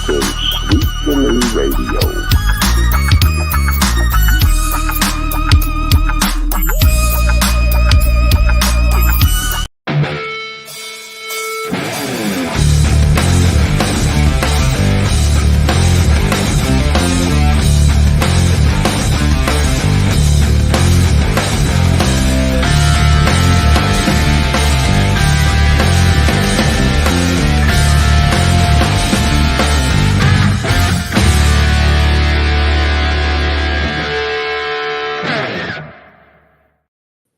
to Sweet Delay Radio.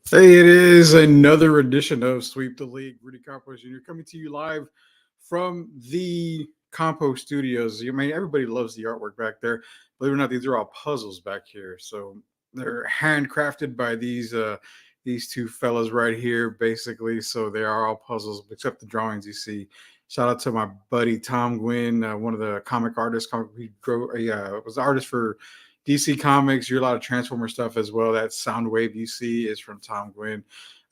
Hey, it is another edition of Sweep the League. Rudy Campos Jr. coming to you live from the Compo Studios. I mean, everybody loves the artwork back there. Believe it or not, these are all puzzles back here. So they're handcrafted by these two fellas right here, basically. So they are all puzzles, except the drawings you see. Shout out to my buddy Tom Gwynn, one of the comic artists. He was the artist for DC Comics. You're a lot of Transformer stuff as well. That Soundwave you see is from Tom Gwynn.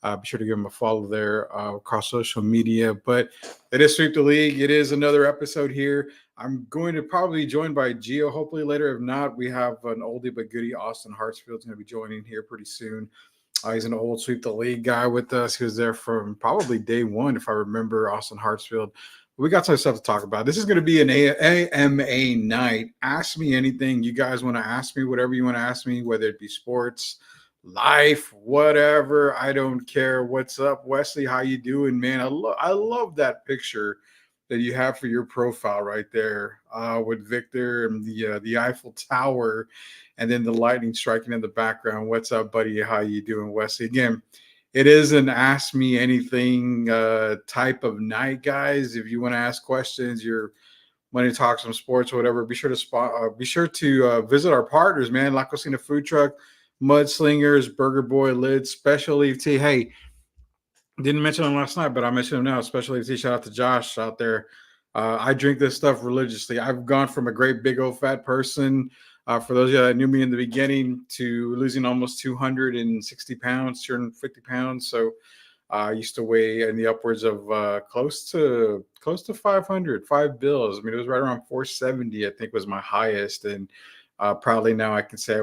Be sure to give him a follow there across social media. But it is Sweep the League. It is another episode here. I'm going to probably be joined by Gio, hopefully later. If not, we have an oldie but goodie. Austin Hartsfield's going to be joining here pretty soon. He's an old Sweep the League guy with us. He was there from probably day one, if I remember, Austin Hartsfield. We got some stuff to talk about. This is going to be an AMA night. Ask me anything you guys want to ask me, whatever you want to ask me, whether it be sports, life, whatever. I don't care. What's up, Wesley? How you doing, man? I love that picture that you have for your profile right there with Victor and the Eiffel Tower and then the lightning striking in the background. What's up, buddy? How you doing, Wesley? Again, it is an ask me anything type of night, guys. If you want to ask questions, you're wanting to talk some sports or whatever, be sure to visit our partners, man. La Cocina Food Truck, Mudslingers, Burger Boy, Lids, Special Leaf Tea. Hey, didn't mention them last night, but I mentioned them now. Special Leaf Tea. Shout out to Josh out there. I drink this stuff religiously. I've gone from a great big old fat person, for those of you that knew me in the beginning, to losing almost 260 pounds, 250 pounds. So I used to weigh in the upwards of close to 500, 5 bills. I mean, it was right around 470, I think was my highest. And proudly now I can say I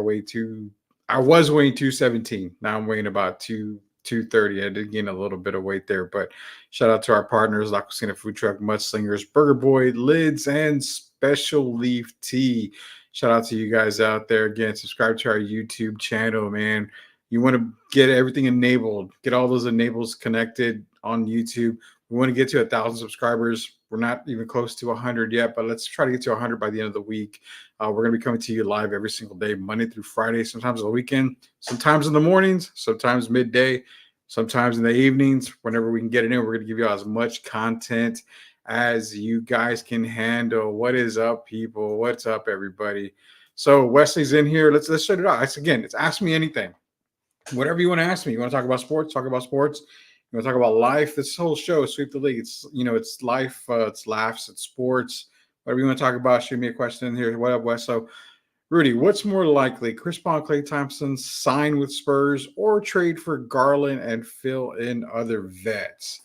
was weighing 217. Now I'm weighing about 230. I did gain a little bit of weight there, but shout out to our partners, La Cocina Food Truck, Mudslingers, Burger Boy, Lids, and Special Leaf Tea. Shout out to you guys out there. Again, subscribe to our YouTube channel, man. You want to get everything enabled, get all those enables connected on YouTube. We want to get to 1,000 subscribers. We're not even close to 100 yet, but let's try to get to 100 by the end of the week. We're going to be coming to you live every single day, Monday through Friday, sometimes on the weekend, sometimes in the mornings, sometimes midday, sometimes in the evenings. Whenever we can get it in, we're going to give you all as much content as you guys can handle. What is up, people? What's up, everybody? So Wesley's in here. Let's start it out. It's ask me anything. Whatever you want to ask me. You want to talk about sports? Talk about sports. You want to talk about life? This whole show, Sweep the League. It's life, it's laughs, it's sports. Whatever you want to talk about, shoot me a question in here. What up, Wes? So, Rudy, what's more likely? Chris Paul and Klay Thompson sign with Spurs or trade for Garland and fill in other vets?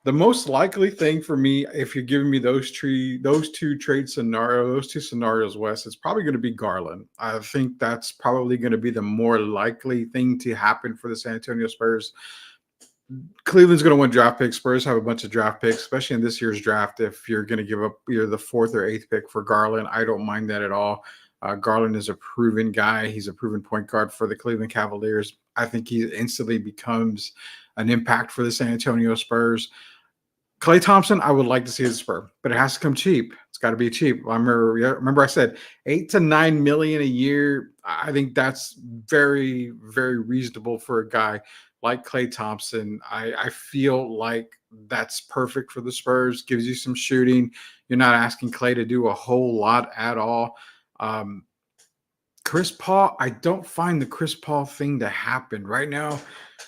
The most likely thing for me, if you're giving me those two scenarios, Wes, it's probably going to be Garland. I think that's probably going to be the more likely thing to happen for the San Antonio Spurs. Cleveland's going to win draft picks. Spurs have a bunch of draft picks, especially in this year's draft. If you're going to give up either the 4th or 8th pick for Garland, I don't mind that at all. Garland is a proven guy. He's a proven point guard for the Cleveland Cavaliers. I think he instantly becomes an impact for the San Antonio Spurs. Klay Thompson, I would like to see as a Spur, but it has to come cheap. It's got to be cheap. I remember I said $8 to $9 million a year. I think that's very, very reasonable for a guy like Klay Thompson. I feel like that's perfect for the Spurs. Gives you some shooting. You're not asking Klay to do a whole lot at all. Chris Paul, I don't find the Chris Paul thing to happen right now.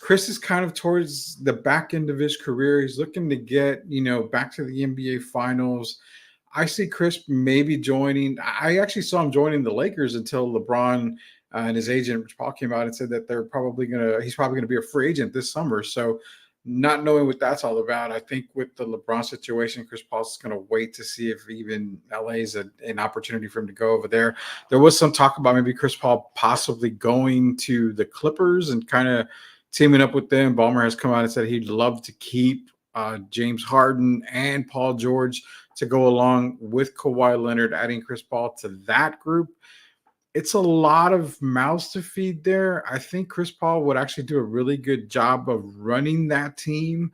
Chris is kind of towards the back end of his career. He's looking to get, back to the NBA Finals. I see Chris maybe joining. I actually saw him joining the Lakers until LeBron and his agent, Rich Paul, came out and said that he's probably going to be a free agent this summer. So not knowing what that's all about. I think with the LeBron situation, Chris Paul's going to wait to see if even LA is an opportunity for him to go over there. There was some talk about maybe Chris Paul possibly going to the Clippers and kind of teaming up with them. Ballmer has come out and said he'd love to keep James Harden and Paul George to go along with Kawhi Leonard, adding Chris Paul to that group. It's a lot of mouths to feed there. I think Chris Paul would actually do a really good job of running that team.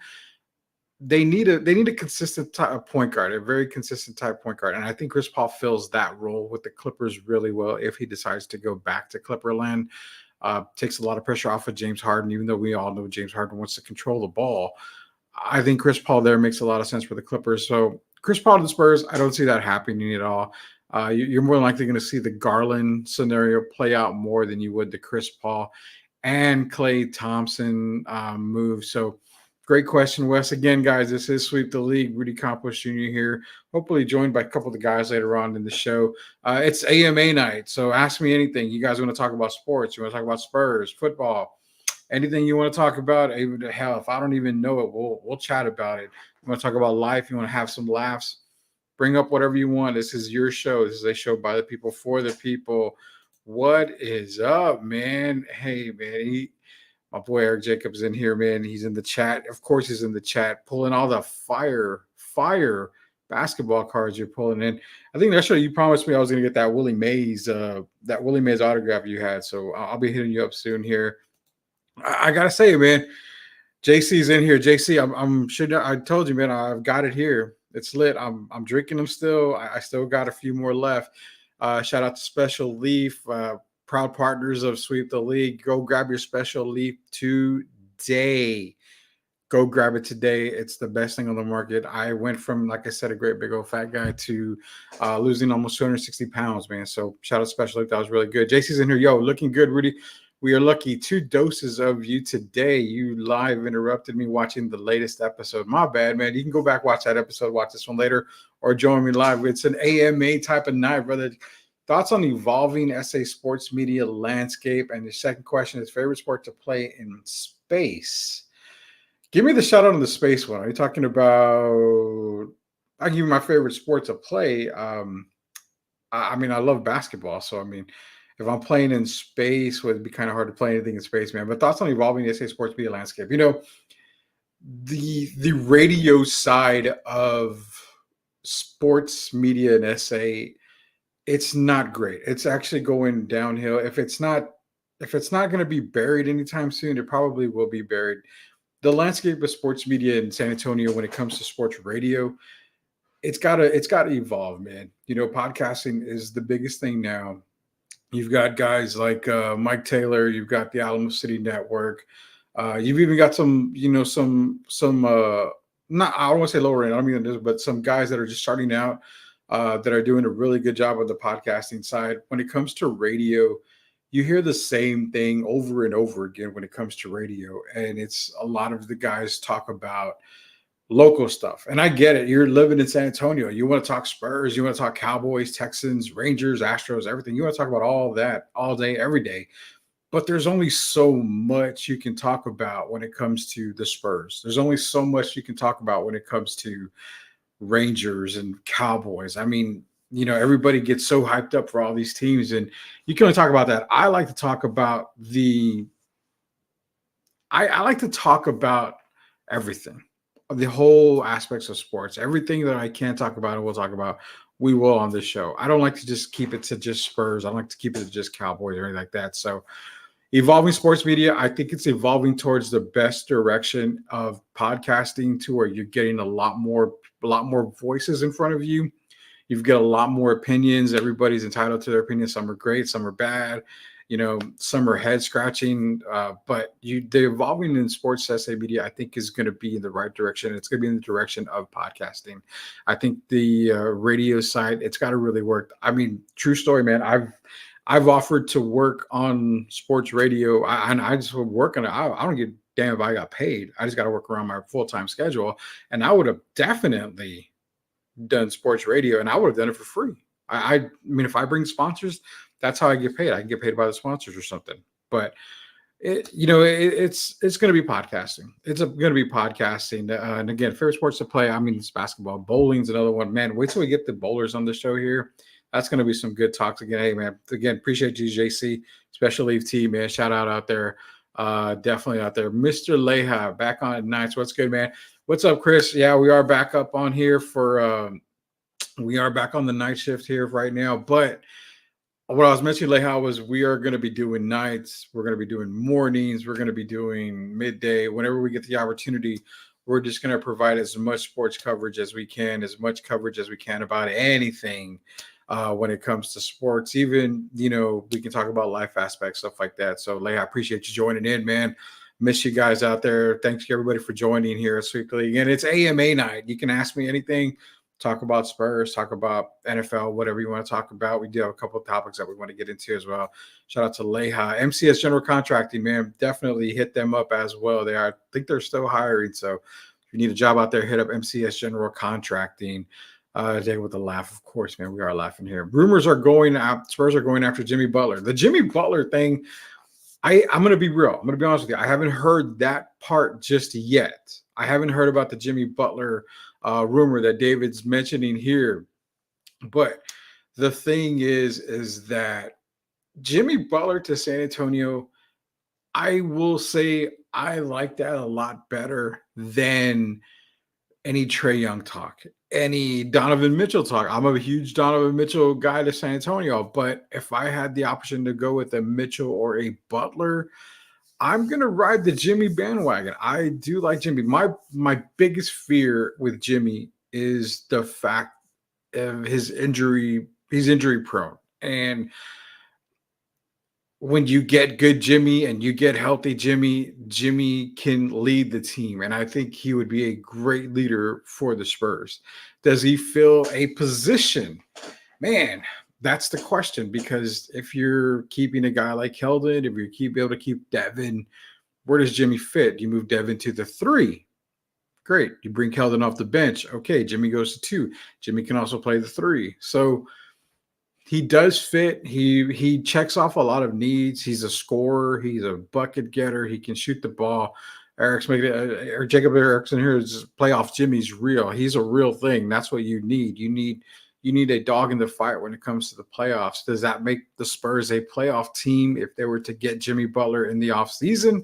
They need a consistent type point guard, a very consistent type point guard, and I think Chris Paul fills that role with the Clippers really well if he decides to go back to Clipperland. Takes a lot of pressure off of James Harden, even though we all know James Harden wants to control the ball. I think Chris Paul there makes a lot of sense for the Clippers. So Chris Paul to the Spurs, I don't see that happening at all. You're more likely going to see the Garland scenario play out more than you would the Chris Paul and Klay Thompson move. So great question, Wes. Again, guys, this is Sweep the League. Rudy Campos Jr. here. Hopefully joined by a couple of the guys later on in the show. It's AMA night, so ask me anything. You guys want to talk about sports? You want to talk about Spurs, football? Anything you want to talk about, even hell, if I don't even know it, we'll chat about it. You want to talk about life? You want to have some laughs? Bring up whatever you want. This is your show. This is a show by the people for the people. What is up, man? Hey, man. My boy Eric Jacobs in here, man. He's in the chat. Of course, he's in the chat, pulling all the fire basketball cards you're pulling in. I think yesterday you promised me I was going to get that Willie Mays autograph you had. So I'll be hitting you up soon here. I gotta say, man, JC's in here. JC, I'm sure I told you, man, I've got it here. It's lit. I'm drinking them still. I still got a few more left. Shout out to Special Leaf, proud partners of Sweep the League. Go grab your Special Leaf today. Go grab it today. It's the best thing on the market. I went from, like I said, a great big old fat guy to losing almost 260 pounds, man. So shout out to Special Leaf. That was really good. JC's in here. Yo, looking good, Rudy. We are lucky. 2 doses of you today. You live interrupted me watching the latest episode. My bad, man. You can go back, watch that episode, watch this one later, or join me live. It's an AMA type of night, brother. Thoughts on evolving SA sports media landscape? And the second question is favorite sport to play in space. Give me the shout out on the space one. Are you talking about? I'll give you my favorite sport to play. I mean, I love basketball, so I mean, if I'm playing in space, would be kind of hard to play anything in space, man. But thoughts on evolving the SA sports media landscape? You know, the radio side of sports media in SA, it's not great. It's actually going downhill. If it's not going to be buried anytime soon, it probably will be buried. The landscape of sports media in San Antonio when it comes to sports radio, it's gotta evolve, man. You know, podcasting is the biggest thing now. You've got guys like Mike Taylor. You've got the Alamo City Network. You've even got some, you know, some not, I don't want to say lower end. I don't mean this, but some guys that are just starting out that are doing a really good job on the podcasting side. When it comes to radio, you hear the same thing over and over again when it comes to radio, and it's a lot of the guys talk about local stuff. And I get it. You're living in San Antonio. You want to talk Spurs. You want to talk Cowboys, Texans, Rangers, Astros, everything. You want to talk about all of that all day, every day. But there's only so much you can talk about when it comes to the Spurs. There's only so much you can talk about when it comes to Rangers and Cowboys. I mean, you know, everybody gets so hyped up for all these teams, and you can only talk about that. I like to talk about I like to talk about everything, the whole aspects of sports, everything that I can talk about and we'll talk about, we will on this show. I don't like to just keep it to just Spurs. I don't like to keep it to just Cowboys or anything like that. So evolving sports media, I think it's evolving towards the best direction of podcasting to where you're getting a lot more voices in front of you. You've got a lot more opinions. Everybody's entitled to their opinions. Some are great, some are bad. You know, some are head scratching, but the evolving in sports SA media, I think, is going to be in the right direction. It's going to be in the direction of podcasting. I think the radio side, it's got to really work. I mean, true story, man. I've offered to work on sports radio, and I just work on it. I don't give a damn if I got paid. I just got to work around my full-time schedule, and I would have definitely done sports radio, and I would have done it for free. I mean, if I bring sponsors, that's how I get paid. I can get paid by the sponsors or something. But it's going to be podcasting. It's going to be podcasting. And again, favorite sports to play. I mean, it's basketball. Bowling's another one. Man, wait till we get the bowlers on the show here. That's going to be some good talks again. Hey, man, again, appreciate you, JC, Special Leave T, man. Shout out there. Definitely out there. Mr. Leha, back on at nights. What's good, man? What's up, Chris? Yeah, we are back up on here we are back on the night shift here right now, but what I was mentioning, Leha, was we are going to be doing nights. We're going to be doing mornings. We're going to be doing midday. Whenever we get the opportunity, we're just going to provide as much sports coverage as we can, as much coverage as we can about anything when it comes to sports. Even, we can talk about life aspects, stuff like that. So, Leha, I appreciate you joining in, man. Miss you guys out there. Thanks to everybody for joining here at Sweep the League. And it's AMA night. You can ask me anything. Talk about Spurs, talk about NFL, whatever you want to talk about. We do have a couple of topics that we want to get into as well. Shout out to Leha. MCS General Contracting, man. Definitely hit them up as well. I think they're still hiring. So if you need a job out there, hit up MCS General Contracting. Today with a laugh, of course, man. We are laughing here. Rumors are going out. Spurs are going after Jimmy Butler. The Jimmy Butler thing, I'm going to be real. I'm going to be honest with you. I haven't heard that part just yet. I haven't heard about the Jimmy Butler rumor that David's mentioning here. But the thing is that Jimmy Butler to San Antonio, I will say I like that a lot better than any Trae Young talk, any Donovan Mitchell talk. I'm a huge Donovan Mitchell guy to San Antonio, but if I had the option to go with a Mitchell or a Butler, I'm going to ride the Jimmy bandwagon. I do like Jimmy. My biggest fear with Jimmy is the fact of his injury. He's injury prone. And when you get good Jimmy and you get healthy Jimmy can lead the team. And I think he would be a great leader for the Spurs. Does he fill a position? Man, that's the question, because if you're keeping a guy like Keldon, if you're able to keep Devin, where does Jimmy fit? You move Devin to the 3. Great. You bring Keldon off the bench. Okay, Jimmy goes to 2. Jimmy can also play the 3. So he does fit. He checks off a lot of needs. He's a scorer. He's a bucket getter. He can shoot the ball. Jacob Erickson here is playoff Jimmy's real. He's a real thing. That's what you need. You need a dog in the fight when it comes to the playoffs. Does that make the Spurs a playoff team if they were to get Jimmy Butler in the offseason?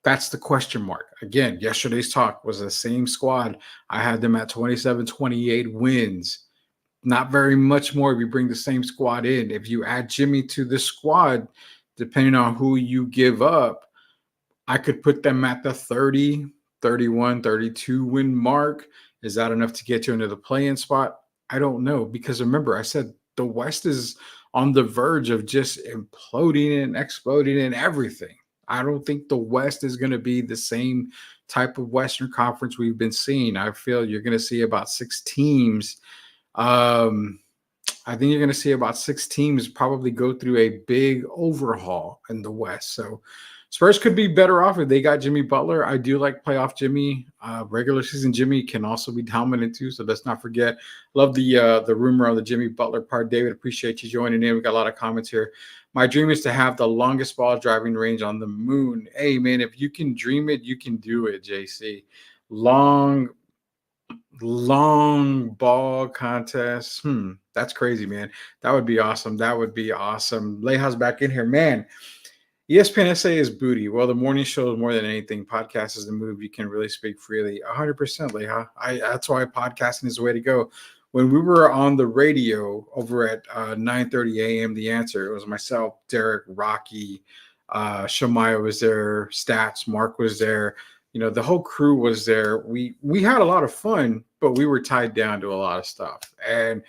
That's the question mark. Again, yesterday's talk was the same squad. I had them at 27-28 wins. Not very much more if you bring the same squad in. If you add Jimmy to the squad, depending on who you give up, I could put them at the 30, 31, 32 win mark. Is that enough to get you into the play-in spot? I don't know, because remember, I said the West is on the verge of just imploding and exploding and everything. I don't think the West is going to be the same type of Western Conference we've been seeing. I feel you're going to see about 6 teams. I think you're going to see about 6 teams probably go through a big overhaul in the West. So Spurs could be better off if they got Jimmy Butler. I do like playoff Jimmy. Regular season Jimmy can also be dominant too. So let's not forget. Love the rumor on the Jimmy Butler part. David, appreciate you joining in. We got a lot of comments here. My dream is to have the longest ball driving range on the moon. Hey man, if you can dream it, you can do it, JC. Long ball contest. That's crazy, man. That would be awesome. Leha's back in here, man. ESPN SA is booty. Well, the morning show is more than anything. Podcast is the move. You can really speak freely. 100%, Leha. That's why podcasting is the way to go. When we were on the radio over at 9:30 a.m., The Answer, it was myself, Derek, Rocky, Shamaya was there, Stats, Mark was there. The whole crew was there. We had a lot of fun, but we were tied down to a lot of stuff. And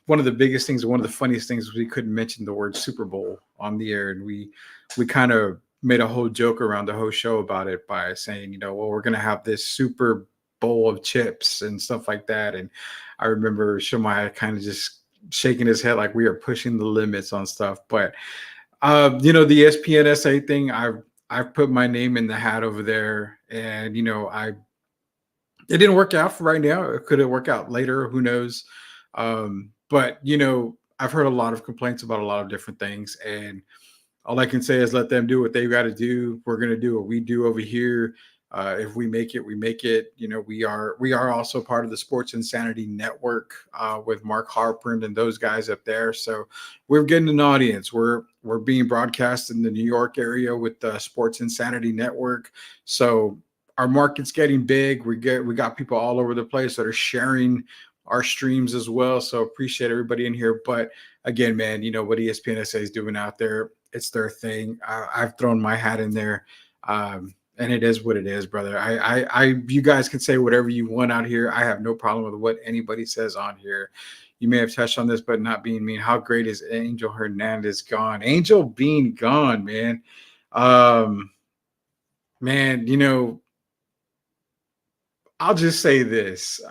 one of the biggest things, one of the funniest things was we couldn't mention the word Super Bowl on the air. And we kind of made a whole joke around the whole show about it by saying, well, we're going to have this Super Bowl of chips and stuff like that. And I remember Shemaiah kind of just shaking his head like we are pushing the limits on stuff. But, the ESPN SA thing, I've put my name in the hat over there, and it didn't work out for right now. It could have worked out later, who knows? But I've heard a lot of complaints about a lot of different things, and all I can say is let them do what they got to do. We're gonna do what we do over here. If we make it, we make it. We are also part of the Sports Insanity Network with Mark Harper and those guys up there. So we're getting an audience. We're being broadcast in the New York area with the Sports Insanity Network. So our market's getting big. We got people all over the place that are sharing our streams as well. So appreciate everybody in here. But again, man, you know what ESPNSA is doing out there. It's their thing. I've thrown my hat in there. And it is what it is, brother. You guys can say whatever you want out here. I have no problem with what anybody says on here. You may have touched on this, but not being mean. How great is Angel Hernandez gone? Angel being gone, man. Man, I'll just say this.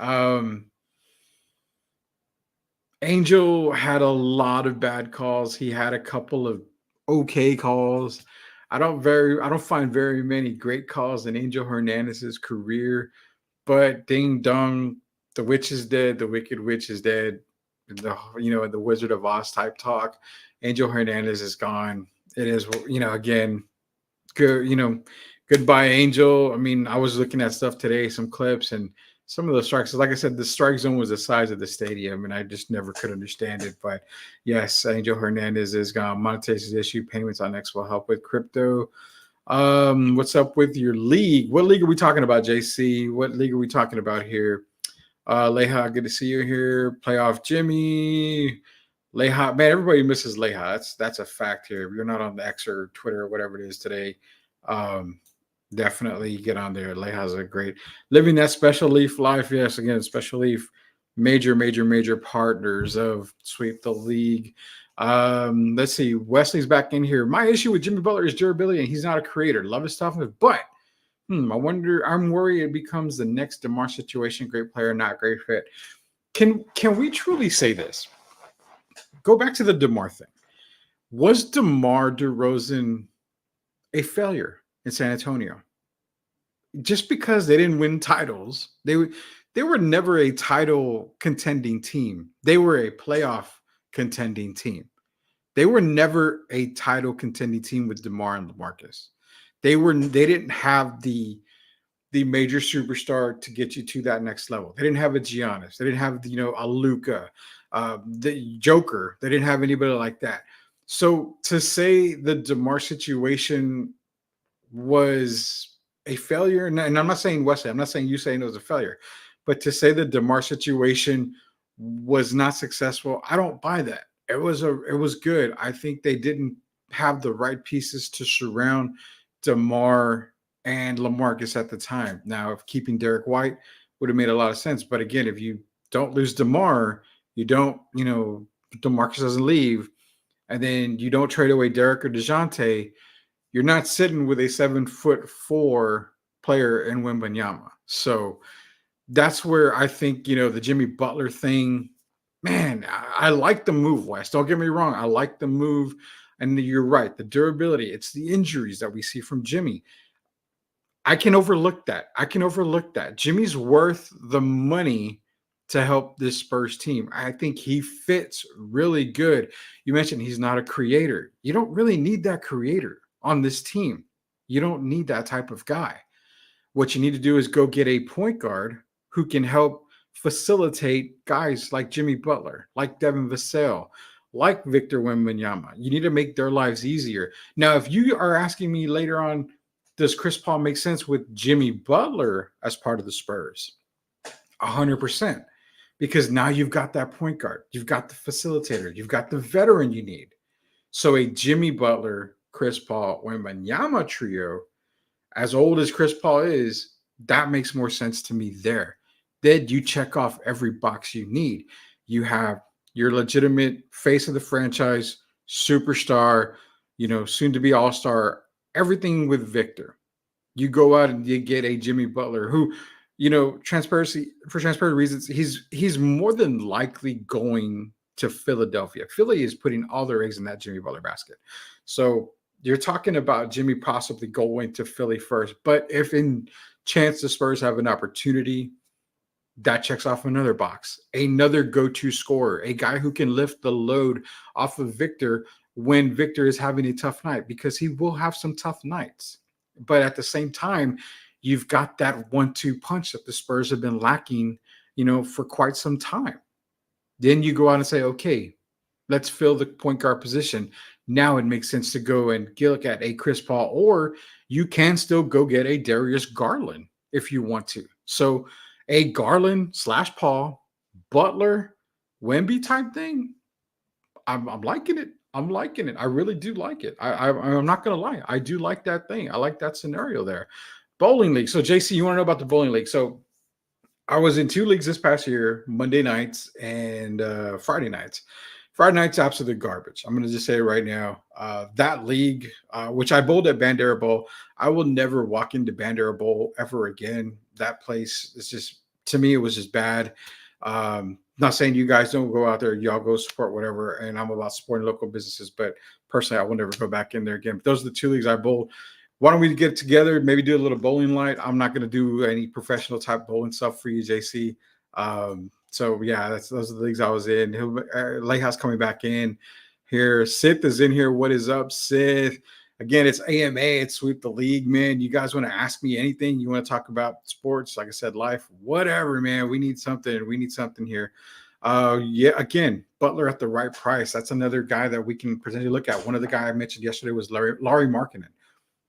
Angel had a lot of bad calls. He had a couple of okay calls. I don't find very many great calls in Angel Hernandez's career, but ding dong, the witch is dead, the wicked witch is dead. The Wizard of Oz type talk. Angel Hernandez is gone. It is, again, good, goodbye, Angel. I mean, I was looking at stuff today, some clips, and some of the strikes. Like I said, the strike zone was the size of the stadium, and I just never could understand it. But yes, Angel Hernandez is gone. Monetization issue, payments on X will help with crypto. What's up with your league? What league are we talking about, JC? What league are we talking about here? Leha, good to see you here. Playoff Jimmy. Leha, man, everybody misses Leha. That's a fact here. If you're not on the X or Twitter or whatever it is today, definitely get on there. Leha's a great living that special leaf life. Yes, again, special leaf, major partners of Sweep the League. Let's see. Wesley's back in here. My issue with Jimmy Butler is durability, and he's not a creator. Love his toughness, but I'm worried it becomes the next DeMar situation. Great player, not great fit. Can we truly say this? Go back to the DeMar thing. Was DeMar DeRozan a failure in San Antonio? Just because they didn't win titles, they were never a title contending team. They were a playoff contending team. They were never a title contending team with DeMar and LaMarcus. They didn't have the major superstar to get you to that next level. They didn't have a Giannis. They didn't have a Luka, the Joker. They didn't have anybody like that. So to say the DeMar situation was a failure, and I'm not saying Wesley, I'm not saying you saying it was a failure, but to say the DeMar situation was not successful, I don't buy that. It was good. I think they didn't have the right pieces to surround DeMar and LaMarcus at the time. Now, if keeping Derek White would have made a lot of sense, but again, if you don't lose DeMar, you don't, DeMarcus doesn't leave, and then you don't trade away Derek or DeJounte, you're not sitting with a 7'4" player in Wembanyama. So that's where I think, the Jimmy Butler thing, man, I like the move, Wes. Don't get me wrong. I like the move. And you're right. The durability, it's the injuries that we see from Jimmy. I can overlook that. Jimmy's worth the money to help this Spurs team. I think he fits really good. You mentioned he's not a creator. You don't really need that creator on this team. You don't need that type of guy. What you need to do is go get a point guard who can help facilitate guys like Jimmy Butler, like Devin Vassell, like Victor Wembanyama. You need to make their lives easier. Now, if you are asking me later on, does Chris Paul make sense with Jimmy Butler as part of the Spurs? 100%. Because now you've got that point guard. You've got the facilitator. You've got the veteran you need. So a Jimmy Butler, Chris Paul, Wembanyama trio, as old as Chris Paul is, that makes more sense to me there. Then you check off every box you need. You have your legitimate face of the franchise, superstar, soon to be all-star, everything with Victor. You go out and you get a Jimmy Butler who, for transparent reasons, he's more than likely going to Philadelphia. Philly is putting all their eggs in that Jimmy Butler basket. So you're talking about Jimmy possibly going to Philly first. But if in chance the Spurs have an opportunity, that checks off another box. Another go-to scorer, a guy who can lift the load off of Victor when Victor is having a tough night, because he will have some tough nights. But at the same time, you've got that 1-2 punch that the Spurs have been lacking, for quite some time. Then you go out and say, okay, let's fill the point guard position. Now it makes sense to go and look at a Chris Paul, or you can still go get a Darius Garland if you want to. So a Garland / Paul, Butler, Wemby type thing, I'm liking it. I'm liking it. I really do like it. I'm not gonna lie. I do like that thing. I like that scenario there. Bowling league. So JC, you want to know about the bowling league? So I was in 2 leagues this past year, Monday nights and Friday nights. Friday nights, absolute garbage. I'm going to just say it right now. That league, which I bowled at Bandera Bowl, I will never walk into Bandera Bowl ever again. That place is just, to me, it was just bad. Not saying you guys don't go out there, y'all go support whatever, and I'm about supporting local businesses, but personally, I will never go back in there again. But those are the 2 leagues I bowled. Why don't we get together, maybe do a little bowling light? I'm not going to do any professional type bowling stuff for you, JC. So yeah, those are the leagues I was in. Lighthouse coming back in here. Sith is in here. What is up, Sith? Again, it's AMA. It's Sweep the League, man. You guys want to ask me anything? You want to talk about sports? Like I said, life, whatever, man. We need something. We need something here. Yeah, again, Butler at the right price. That's another guy that we can potentially look at. One of the guys I mentioned yesterday was Laurie Markkinen.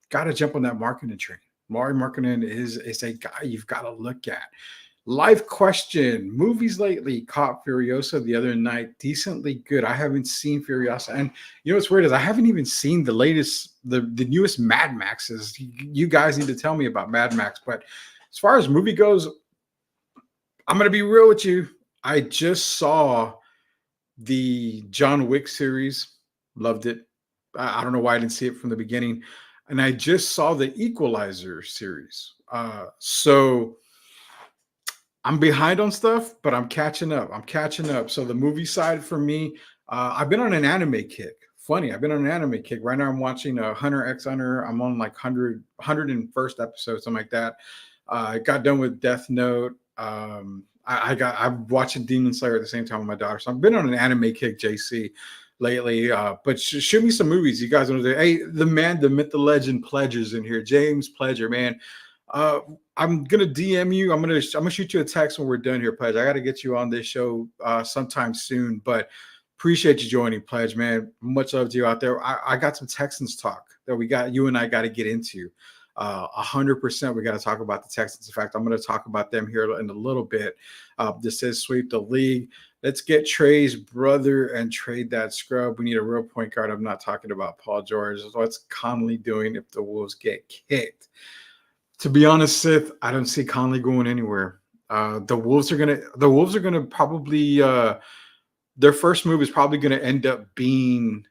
Got to jump on that Markkinen train. Laurie Markkinen is a guy you've got to look at. Live question. Movies lately. Caught Furiosa the other night. Decently good. I haven't seen Furiosa. And you know what's weird is I haven't even seen the latest, the newest Mad Maxes. You guys need to tell me about Mad Max. But as far as movie goes, I'm going to be real with you. I just saw the John Wick series. Loved it. I don't know why I didn't see it from the beginning. And I just saw the Equalizer series. So I'm behind on stuff, but I'm catching up. So the movie side for me, I've been on an anime kick. Funny, I've been on an anime kick. Right now I'm watching Hunter x Hunter. I'm on like 101st episode, something like that. I got done with Death Note. I'm watching Demon Slayer at the same time with my daughter. So I've been on an anime kick, JC, lately. But shoot me some movies. You guys want to do? Hey, the man, the myth, the legend, Pledger's in here. James Pledger, man. I'm gonna DM you. I'm gonna shoot you a text when we're done here, Pledge. I got to get you on this show sometime soon. But appreciate you joining, Pledge, man. Much love to you out there. I got some Texans talk that you and I got to get into. 100%. We got to talk about the Texans. In fact, I'm going to talk about them here in a little bit. This says Sweep the League. Let's get Trey's brother and trade that scrub. We need a real point guard. I'm not talking about Paul George. What's Conley doing if the Wolves get kicked? To be honest, Sith, I don't see Conley going anywhere. The Wolves are gonna probably their first move is probably gonna end up being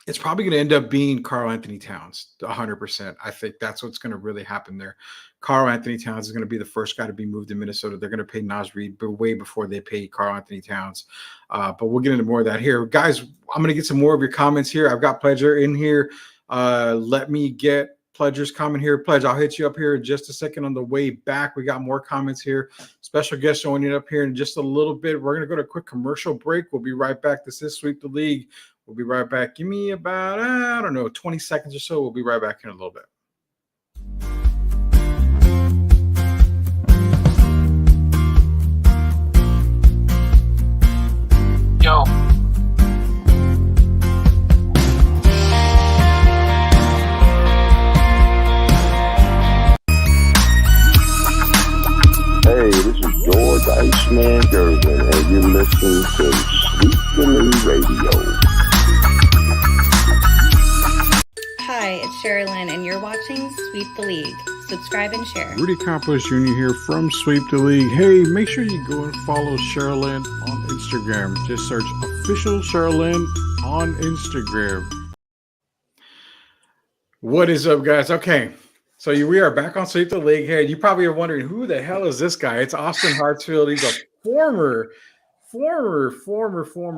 Karl Anthony Towns, 100%. I think that's what's going to really happen there. Karl Anthony Towns is going to be the first guy to be moved to Minnesota. They're going to pay Naz Reid way before they pay Karl Anthony Towns. But we'll get into more of that here. Guys, I'm going to get some more of your comments here. I've got Pledger in here. Let me get Pledger's comment here. Pledge, I'll hit you up here in just a second on the way back. We got more comments here. Special guest joining up here in just a little bit. We're going to go to a quick commercial break. We'll be right back. This is Sweep the League. We'll be right back. Give me about, 20 seconds or so. We'll be right back in a little bit. Yo. Hey, this is George Iceman Gervin, and you're listening to Sweep the League Radio. Hi, it's Sherilyn, and you're watching Sweep the League. Subscribe and share. Rudy Campos Jr. here from Sweep the League. Hey, make sure you go and follow Sherilyn on Instagram. Just search official Sherilyn on Instagram. What is up, guys? Okay, so we are back on Sweep the League. Hey, you probably are wondering, who the hell is this guy? It's Austin Hartsfield. He's a former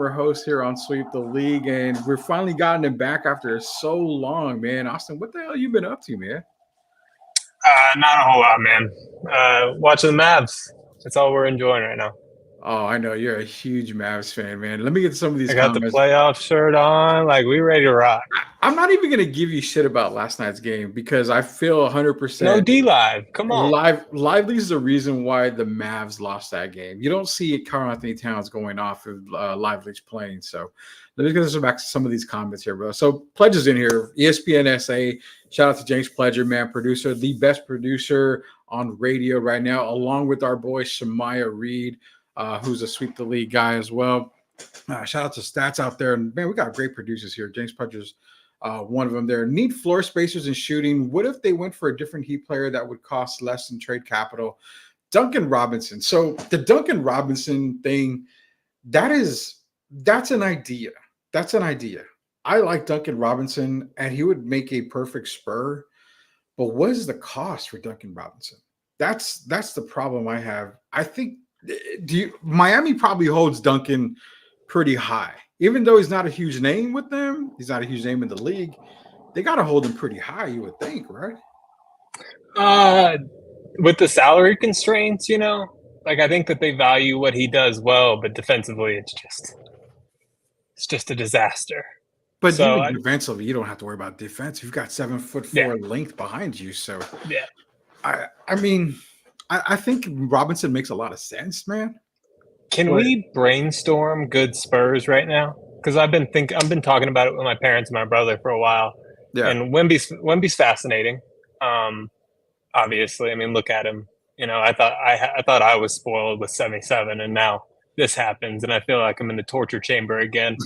host here on Sweep the League, and we're finally gotten him back after so long, man. Austin, what the hell you been up to, man? Not a whole lot, man. Watching the Mavs. That's all we're enjoying right now. Oh, I know you're a huge Mavs fan, man. Let me get some of these I got the comments. playoff shirt on. Like, we ready to rock. I'm not even gonna give you shit about last night's game because I feel 100%. No D Live. Come on. Lively is the reason why the Mavs lost that game. You don't see Karl Anthony Towns going off if Lively's playing. So let me get back to some of these comments here, bro. So Pledge is in here. ESPN SA. Shout out to James Pledger, man, producer, the best producer on radio right now, along with our boy Shemaya Reed, who's a Sweep the League guy as well. Shout out to Stats out there. And man, we got great producers here. James Pledger's one of them there. Need floor spacers and shooting. What if they went for a different Heat player that would cost less than trade capital? Duncan Robinson. So the Duncan Robinson thing, that's an idea. That's an idea. I like Duncan Robinson, and he would make a perfect Spur. But what is the cost for Duncan Robinson? That's the problem I have. I think Miami probably holds Duncan pretty high. Even though he's not a huge name with them, he's not a huge name in the league. They got to hold him pretty high, you would think, right? With the salary constraints, like I think that they value what he does well, but defensively, it's just a disaster. But so even defensively, you don't have to worry about defense. You've got 7'4" length behind you. So yeah, I mean, I think Robinson makes a lot of sense, man. Can we brainstorm good Spurs right now? Because I've been talking about it with my parents and my brother for a while. Yeah. And Wemby's fascinating. Obviously, I mean, look at him. I thought I was spoiled with 77, and now this happens, and I feel like I'm in the torture chamber again.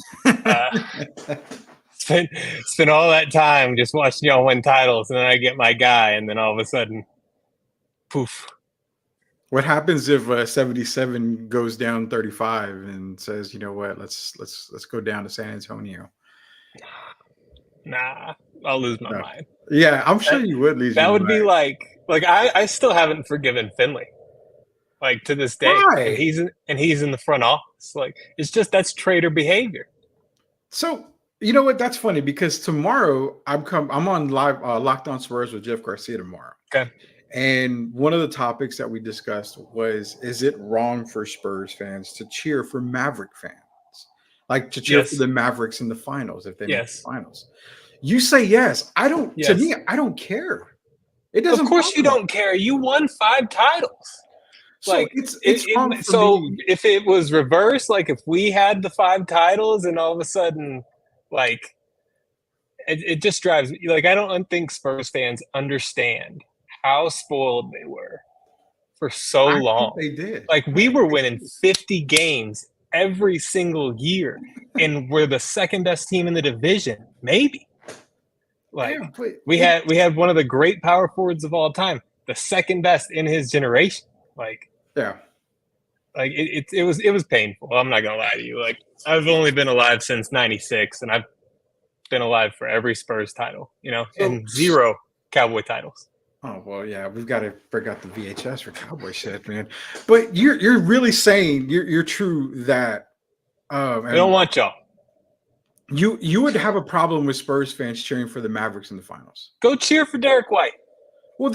Spend all that time just watching y'all win titles, and then I get my guy, and then all of a sudden, poof. What happens if 77 goes down 35 and says, you know what, let's go down to San Antonio? Nah, I'll lose my mind. Yeah, I'm sure you would lose. That would be like I still haven't forgiven Finley, like to this day. Why? And he's in the front office. Like that's traitor behavior. So you know what? That's funny because tomorrow I'm on live Locked On Spurs with Jeff Garcia tomorrow. Okay. And one of the topics that we discussed was, is it wrong for Spurs fans to cheer for Maverick fans? Like to cheer for the Mavericks in the finals if they make the finals. You say yes. I don't. Yes. To me, I don't care. It doesn't. Of course, you don't care. You won 5 titles. So like it's wrong for so me. If it was reversed, like if we had the 5 titles and all of a sudden, like it just drives me. Like I don't think Spurs fans understand how spoiled they were for so long. They did. Like we were winning 50 games every single year, and we're the second best team in the division, maybe. Like we had one of the great power forwards of all time, the second best in his generation. Like it was painful. I'm not gonna lie to you. Like I've only been alive since '96, and I've been alive for every Spurs title, and 0 Cowboy titles. Oh well, yeah, we've got to break out the VHS for Cowboy shit, man. But you're really saying you're true that I don't want y'all. You would have a problem with Spurs fans cheering for the Mavericks in the finals. Go cheer for Derek White. Well,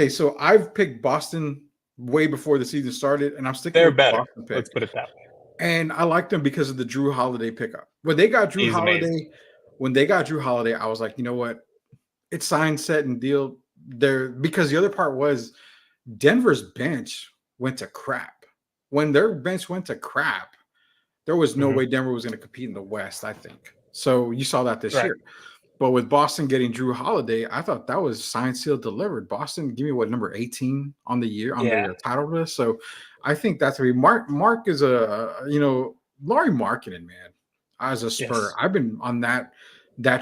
so I've picked Boston way before the season started, and I'm sticking with better. The Boston pick. Let's put it that way. And I like them because of the Drew Holiday pickup. When they got Drew Holiday, I was like, you know what? It's signed, set, and deal there. Because the other part was Denver's bench went to crap. When their bench went to crap, there was no way Denver was going to compete in the West, I think. So you saw that this year. But with Boston getting Drew Holiday, I thought that was signed, sealed, delivered. Boston, give me number 18 on the year on the title list. So I think that's going to be Mark is Laurie Markkinen, man. As a Spur, I've been on that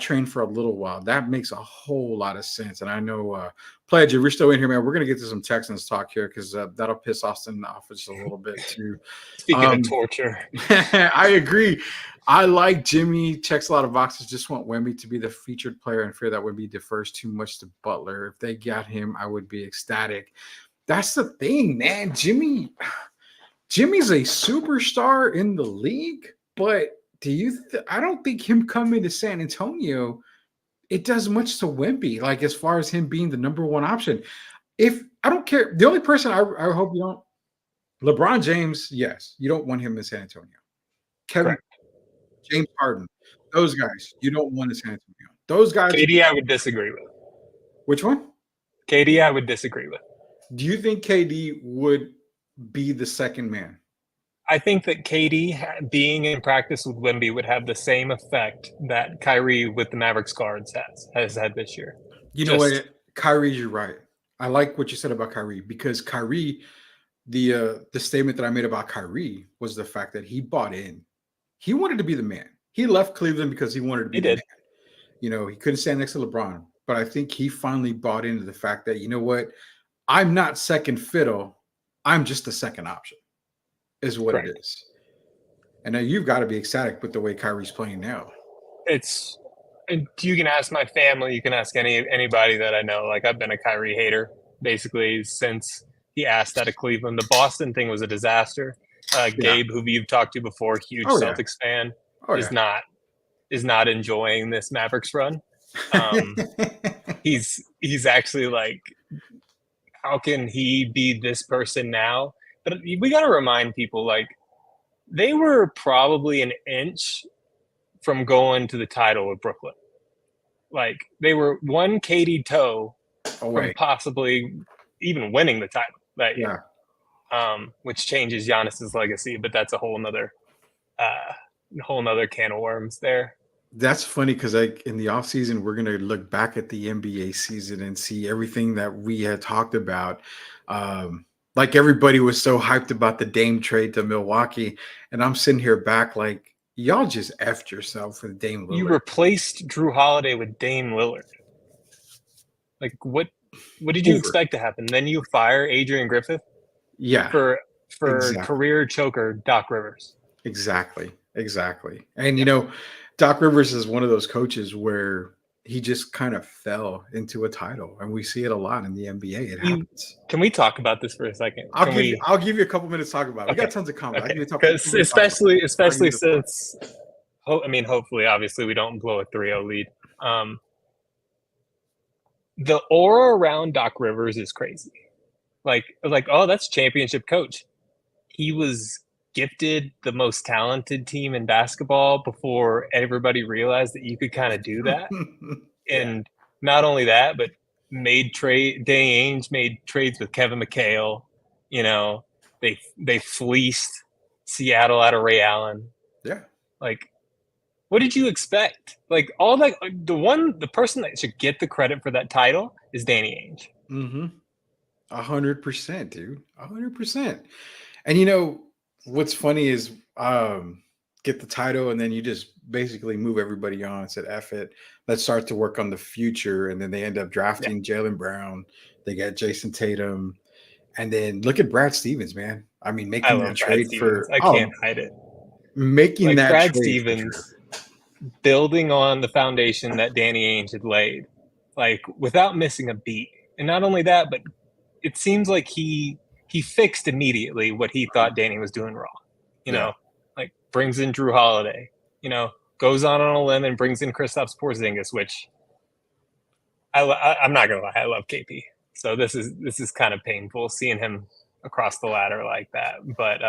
train for a little while. That makes a whole lot of sense. And I know, Pledge, if you're still in here, man, we're going to get to some Texans talk here because that'll piss Austin off just a little bit too. Speaking of torture. I agree. I like Jimmy, checks a lot of boxes, just want Wemby to be the featured player and fear that Wemby defers too much to Butler. If they got him, I would be ecstatic. That's the thing, man. Jimmy's a superstar in the league, but I don't think him coming to San Antonio, it does much to Wemby, like as far as him being the number 1 option. If I don't care, the only person I hope you don't. LeBron James, yes, you don't want him in San Antonio. Kevin, Correct. James Harden, those guys, you don't want in San Antonio. Those guys. KD, I would disagree with. Which one? KD, I would disagree with. Do you think KD would be the second man? I think that KD being in practice with Wemby would have the same effect that Kyrie with the Mavericks cards has had this year. You know what? Kyrie, you're right. I like what you said about Kyrie because Kyrie, the statement that I made about Kyrie was the fact that he bought in. He wanted to be the man. He left Cleveland because he wanted to be the man. You know, he couldn't stand next to LeBron. But I think he finally bought into the fact that, you know what? I'm not second fiddle. I'm just the second option, is what it is. And now you've got to be ecstatic with the way Kyrie's playing now. You can ask my family. You can ask anybody that I know. Like, I've been a Kyrie hater basically since he asked out of Cleveland. The Boston thing was a disaster. Gabe, who you've talked to before, huge Celtics fan, is not enjoying this Mavericks run. He's actually like, how can he be this person now? But we got to remind people, like, they were probably an inch from going to the title with Brooklyn. Like, they were one KD toe from possibly even winning the title that year, which changes Giannis's legacy. But that's a whole nother can of worms there. That's funny because in the offseason, we're going to look back at the NBA season and see everything that we had talked about. Like, everybody was so hyped about the Dame trade to Milwaukee. And I'm sitting here back like, y'all just effed yourself with Dame Lillard. You replaced Drew Holiday with Dame Lillard. Like, what did you expect to happen? Then you fire Adrian Griffith? Yeah. For career choker Doc Rivers. Exactly. And, you know, Doc Rivers is one of those coaches where he just kind of fell into a title, and we see it a lot in the NBA. It happens. Can we talk about this for a second? I'll give you a couple minutes to talk about it. We got tons of comments. Okay. Especially since, hopefully, obviously, we don't blow a 3-0 lead. The aura around Doc Rivers is crazy. Like, oh, that's championship coach. He was gifted the most talented team in basketball before everybody realized that you could kind of do that. And not only that, but Danny Ainge made trades with Kevin McHale. You know, they fleeced Seattle out of Ray Allen. Yeah. Like, what did you expect? Like, all that, the person that should get the credit for that title is Danny Ainge. 100%, dude. 100%. And, you know, what's funny is get the title and then you just basically move everybody on and said, F it. Let's start to work on the future. And then they end up drafting Jaylen Brown. They got Jason Tatum. And then look at Brad Stevens, man. I mean, making that trade I can't hide it. Making that Brad trade Stevens building on the foundation that Danny Ainge had laid, like, without missing a beat. And not only that, but it seems like he fixed immediately what he thought Danny was doing wrong. You know, like, brings in Drew Holiday, you know, goes on a limb and brings in Kristaps Porzingis, which I'm not gonna lie, I love KP. So this is kind of painful seeing him across the ladder like that. But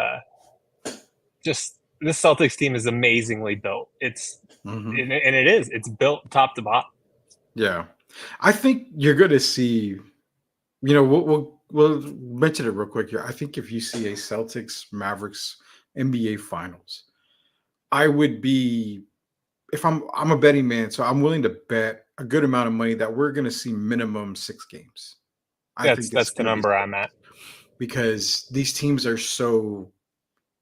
just this Celtics team is amazingly built. It's and it's built top to bottom. Yeah, I think you're going to see. You know, we'll mention it real quick here. I think if you see a Celtics Mavericks NBA Finals, I would be, if I'm a betting man, so I'm willing to bet a good amount of money that we're going to see minimum 6 games. That's the number I'm at, because these teams are so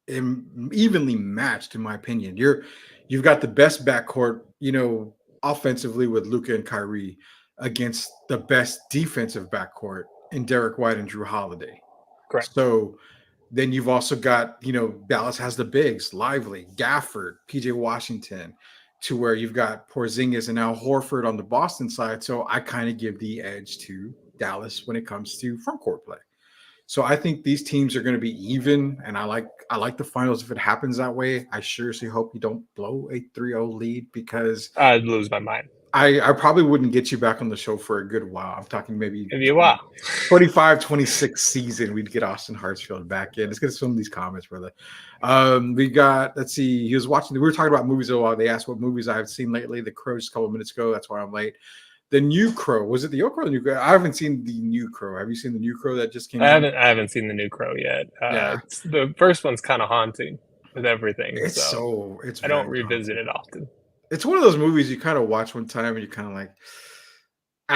evenly matched, in my opinion. You've got the best backcourt, you know, offensively with Luka and Kyrie, against the best defensive backcourt in Derek White and Drew Holiday. Correct. So then you've also got, you know, Dallas has the bigs, Lively, Gafford, PJ Washington, to where you've got Porzingis and now Horford on the Boston side. So I kind of give the edge to Dallas when it comes to front court play. So I think these teams are going to be even, and I like the finals if it happens that way. I seriously hope you don't blow a 3-0 lead, because I'd lose my mind. I probably wouldn't get you back on the show for a good while. I'm talking maybe Maybe a while. 25, 26 season. We'd get Austin Hartsfield back in. Let's get some of these comments, brother. We got, let's see, he was watching, we were talking about movies a while. They asked what movies I've seen lately. The Crow just a couple of minutes ago. That's why I'm late. The New Crow. Was it the old Crow or the New Crow? I haven't seen the New Crow. Have you seen the New Crow that just came out? I haven't seen the New Crow yet. Yeah. The first one's kind of haunting with everything. It's I don't revisit it often. It's one of those movies you kind of watch one time and you kind of like.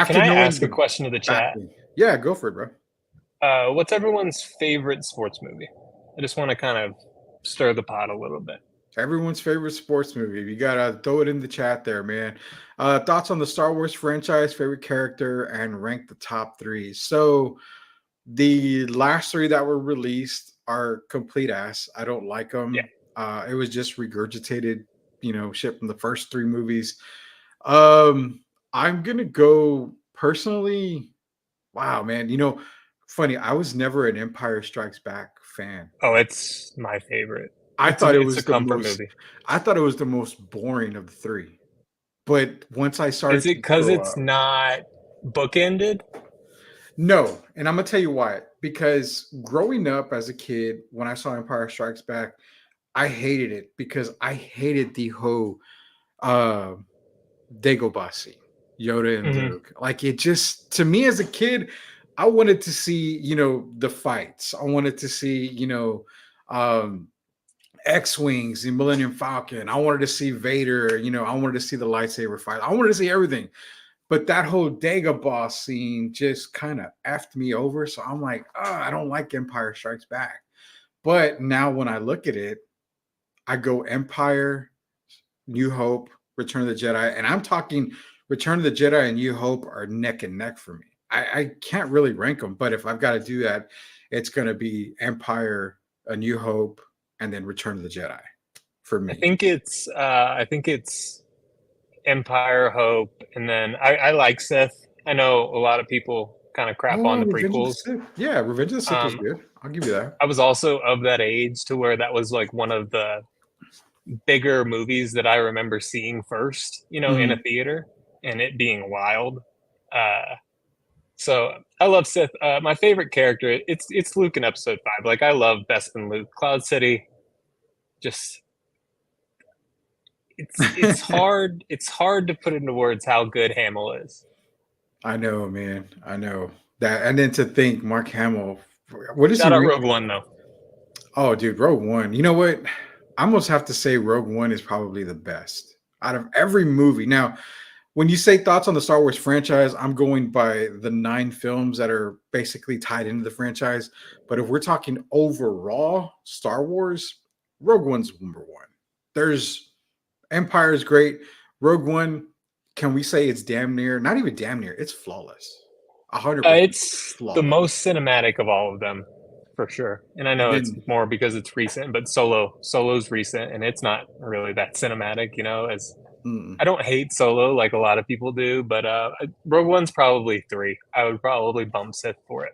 Can I ask a question to the chat? Yeah, go for it, bro. What's everyone's favorite sports movie? I just want to kind of stir the pot a little bit. Everyone's favorite sports movie. You gotta throw it in the chat there, man. Thoughts on the Star Wars franchise, favorite character, and rank the top 3. So the last 3 that were released are complete ass. I don't like them. Yeah. It was just regurgitated, shit from the first 3 movies. I'm gonna go personally. Wow, man. Funny, I was never an Empire Strikes Back fan. Oh, it's my favorite. I thought it was a comfort movie. I thought it was the most boring of the 3. But once I started, is it because it's not bookended? No, and I'm gonna tell you why. Because growing up as a kid, when I saw Empire Strikes Back, I hated it because I hated the whole Dagobah scene, Yoda and Luke. Like it just, to me as a kid, I wanted to see, the fights. I wanted to see, X-Wings, the Millennium Falcon. I wanted to see Vader, I wanted to see the lightsaber fight. I wanted to see everything. But that whole Dagobah scene just kind of effed me over. So I'm like, I don't like Empire Strikes Back. But now when I look at it, I go Empire, New Hope, Return of the Jedi. And I'm talking Return of the Jedi and New Hope are neck and neck for me. I can't really rank them. But if I've got to do that, it's going to be Empire, A New Hope, and then Return of the Jedi for me. I think it's Empire, Hope, and then I like Sith. I know a lot of people kind of crap on the prequels. Yeah, Revenge of the Sith was good. I'll give you that. I was also of that age to where that was like one of the bigger movies that I remember seeing first, in a theater, and it being wild. So I love Sith. My favorite character, it's Luke in Episode 5. Like I love Bespin Luke. Cloud City, just it's hard. It's hard to put into words how good Hamill is. I know, man. I know that, and then to think Mark Hamill. What is Shout out Rogue One though? Oh, dude, Rogue One. You know what? I almost have to say Rogue One is probably the best out of every movie. Now, when you say thoughts on the Star Wars franchise, I'm going by the 9 films that are basically tied into the franchise. But if we're talking overall Star Wars, Rogue One's number 1. There's Empire is great. Rogue One, can we say it's damn near? Not even damn near. It's flawless. 100%. It's flawless. The most cinematic of all of them, for sure. And I know it's more because it's recent, but Solo's recent, and it's not really that cinematic, as. I don't hate Solo like a lot of people do, but Rogue One's probably 3. I would probably bump Sith for it.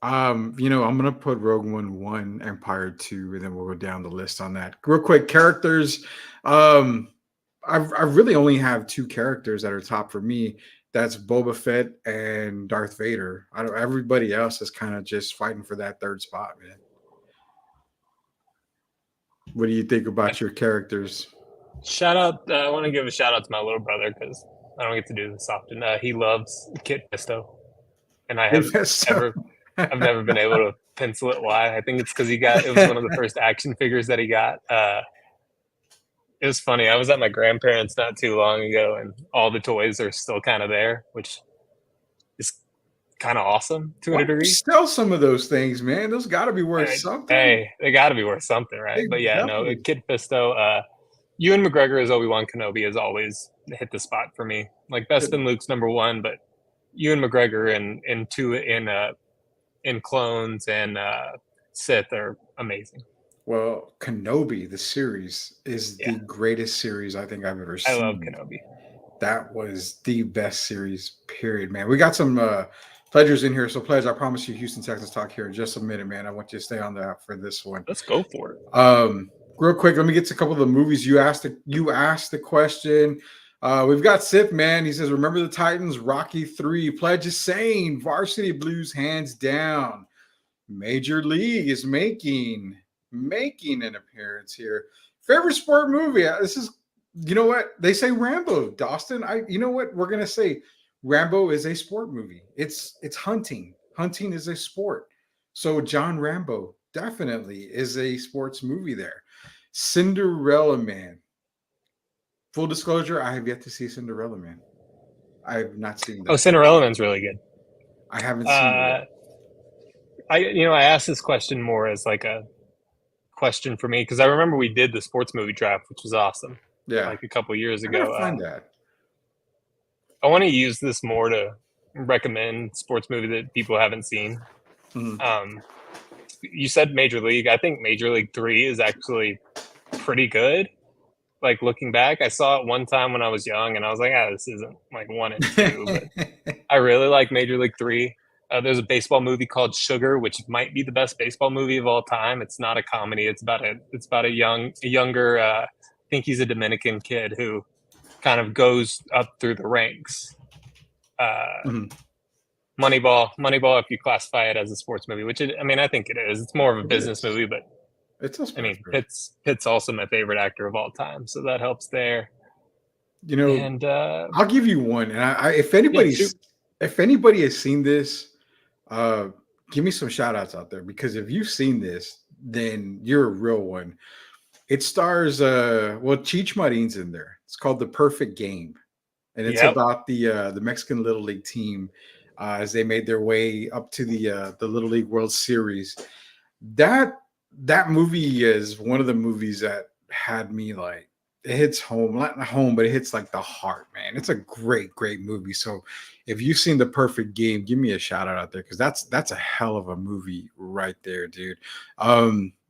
I'm gonna put Rogue One 1, Empire 2, and then we'll go down the list on that. Real quick, characters. I really only have 2 characters that are top for me. That's Boba Fett and Darth Vader. Everybody else is kind of just fighting for that 3rd spot, man. What do you think about your characters? Shout out! I want to give a shout out to my little brother because I don't get to do this often. He loves Kit Fisto, and I have I've never been able to pencil it. Why? I think it's because it was one of the first action figures that he got. It was funny. I was at my grandparents' not too long ago, and all the toys are still kind of there, which is kind of awesome to a degree. Sell some of those things, man. Those got to be worth something. Hey, they got to be worth something, right? But yeah, no, Kit Fisto. Ewan McGregor as Obi-Wan Kenobi has always hit the spot for me. Like Bespin Luke's number 1, but Ewan McGregor in Clones and Sith are amazing. Well, Kenobi, the series, is the greatest series I think I've ever seen. I love Kenobi. That was the best series, period, man. We got some pledgers in here. So, pledge, I promise you Houston Texans talk here in just a minute, man. I want you to stay on that for this one. Let's go for it. Real quick, let me get to a couple of the movies you asked. You asked the question. We've got Sith Man. He says, "Remember the Titans, Rocky 3, Pledge is saying, Varsity Blues hands down." Major League is making an appearance here. Favorite sport movie? This is, you know what they say, Rambo. Dawson, you know what we're gonna say. Rambo is a sport movie. It's hunting. Hunting is a sport. So John Rambo definitely is a sports movie there. Cinderella Man. Full disclosure, I have yet to see Cinderella Man. I have not seen that. Oh, Cinderella Man's really good. I haven't seen it yet. I asked this question more as like a question for me because I remember we did the sports movie draft, which was awesome. Yeah, like a couple years ago. Find that. I want to use this more to recommend sports movie that people haven't seen. Mm-hmm. You said Major League. I think Major League 3 is actually pretty good. Like looking back, I saw it one time when I was young, and I was like, this isn't like 1 and 2, but I really like Major League 3. There's a baseball movie called Sugar, which might be the best baseball movie of all time. It's not a comedy. It's about a younger. I think he's a Dominican kid who kind of goes up through the ranks. Moneyball, if you classify it as a sports movie, which I think it is. It's more of a business movie, but Pitt's also my favorite actor of all time, so that helps there. You know, and I'll give you one. And if anybody has seen this, give me some shout outs out there, because if you've seen this, then you're a real one. It stars Cheech Marin's in there. It's called The Perfect Game, and it's about the Mexican Little League team as they made their way up to the Little League World Series. That movie is one of the movies that had me like, it hits home, not home, but it hits like the heart, man. It's a great movie. So if you've seen The Perfect Game, give me a shout out there, because that's a hell of a movie right there, dude.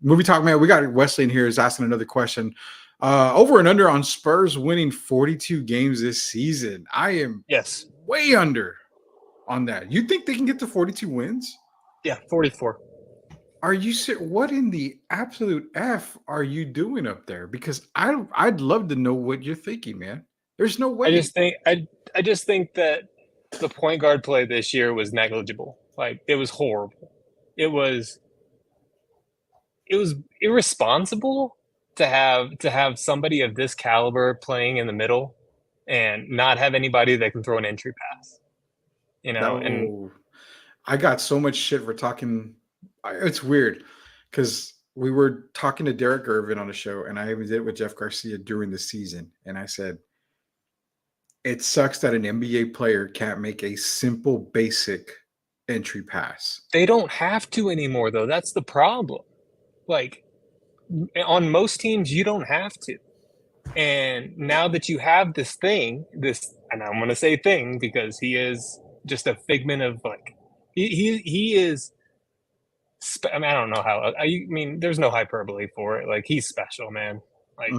Movie talk, man. We got Wesley in here is asking another question. Over and under on Spurs winning 42 games this season. I am way under on that. You think they can get to 42 wins? Yeah, 44. Are you what in the absolute F are you doing up there? Because I'd love to know what you're thinking, man. There's no way. I just think that the point guard play this year was negligible. Like, it was horrible. It was irresponsible to have somebody of this caliber playing in the middle and not have anybody that can throw an entry pass. And I got so much shit for talking. It's weird because we were talking to Derek Irvin on the show, and I even did it with Jeff Garcia during the season. And I said, it sucks that an NBA player can't make a simple, basic entry pass. They don't have to anymore, though. That's the problem. Like, on most teams, you don't have to. And now that you have this, and I'm going to say thing because he is just a figment of, like, he is. I don't know how. There's no hyperbole for it. Like, he's special, man. Like,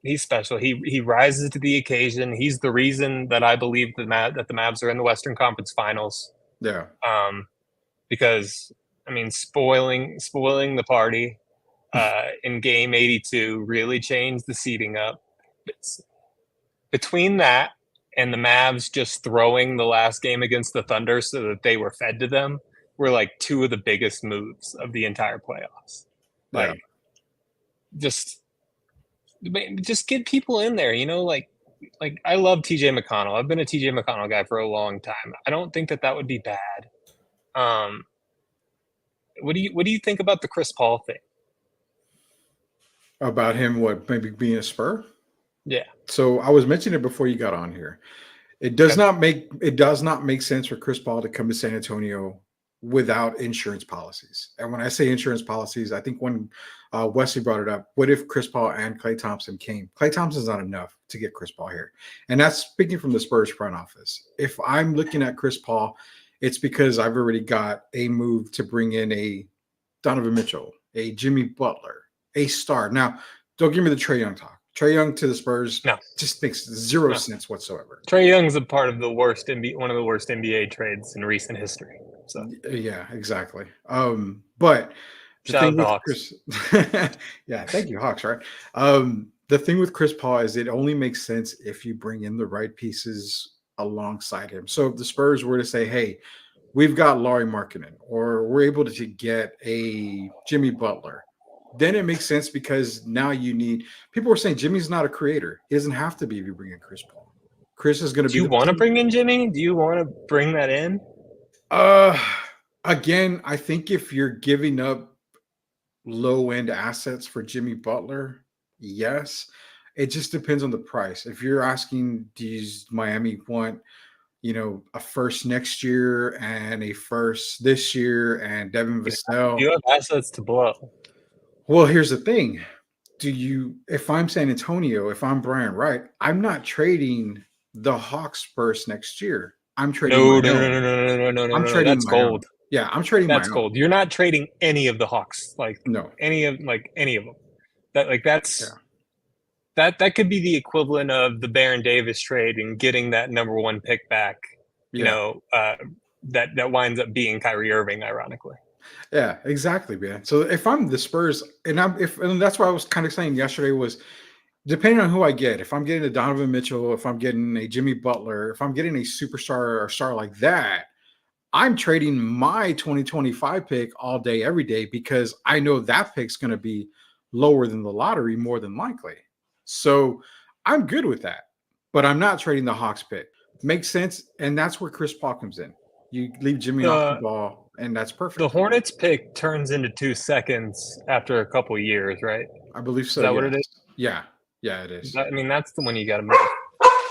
he's special. He rises to the occasion. He's the reason that I believe that the Mavs are in the Western Conference Finals. Yeah. Because spoiling the party in Game 82 really changed the seeding up. Between that and the Mavs just throwing the last game against the Thunder so that they were fed to them, were like two of the biggest moves of the entire playoffs. Like, just get people in there, like I love TJ McConnell. I've been a TJ McConnell guy for a long time. I don't think that would be bad. What do you think about the Chris Paul thing? About him, maybe being a Spur? Yeah. So I was mentioning it before you got on here. It does not make sense for Chris Paul to come to San Antonio without insurance policies. And when I say insurance policies, I think when Wesley brought it up, what if Chris Paul and Klay Thompson came? Klay Thompson's not enough to get Chris Paul here. And that's speaking from the Spurs front office. If I'm looking at Chris Paul, it's because I've already got a move to bring in a Donovan Mitchell, a Jimmy Butler, a star. Now, don't give me the Trae Young talk. Trae Young to the Spurs just makes zero sense whatsoever. Trae Young's a part of one of the worst NBA trades in recent history. So yeah, exactly. But the shout thing out to with Hawks. yeah, thank you, Hawks. Right. The thing with Chris Paul is it only makes sense if you bring in the right pieces alongside him. So if the Spurs were to say, hey, we've got Laurie Markkinen, or we're able to get a Jimmy Butler, then it makes sense because now you need people are saying Jimmy's not a creator. He doesn't have to be if you bring in Chris Paul. Chris is going to Do be you want to bring in Jimmy? Do you want to bring that in? Again, I think if you're giving up low end assets for Jimmy Butler, yes. It just depends on the price. If you're asking, does Miami want, a first next year and a first this year and Devin Vassell? You have assets to blow. Well, here's the thing. If I'm San Antonio, if I'm Brian Wright, I'm not trading the Hawks first next year. I'm trading No. That's gold. Yeah, I'm trading That's gold. You're not trading any of the Hawks. Any of them. That could be the equivalent of the Baron Davis trade and getting that number 1 pick back. That winds up being Kyrie Irving, ironically. Yeah, exactly, man. So if I'm the Spurs, and that's what I was kind of saying yesterday was, depending on who I get, if I'm getting a Donovan Mitchell, if I'm getting a Jimmy Butler, if I'm getting a superstar or star like that, I'm trading my 2025 pick all day, every day, because I know that pick's going to be lower than the lottery more than likely. So I'm good with that, but I'm not trading the Hawks pick. Makes sense. And that's where Chris Paul comes in. You leave Jimmy off the ball, and that's perfect. The Hornets pick turns into 2 seconds after a couple of years, right? I believe so. Is that what it is? Yeah. Yeah, it is. That's the one you got to move.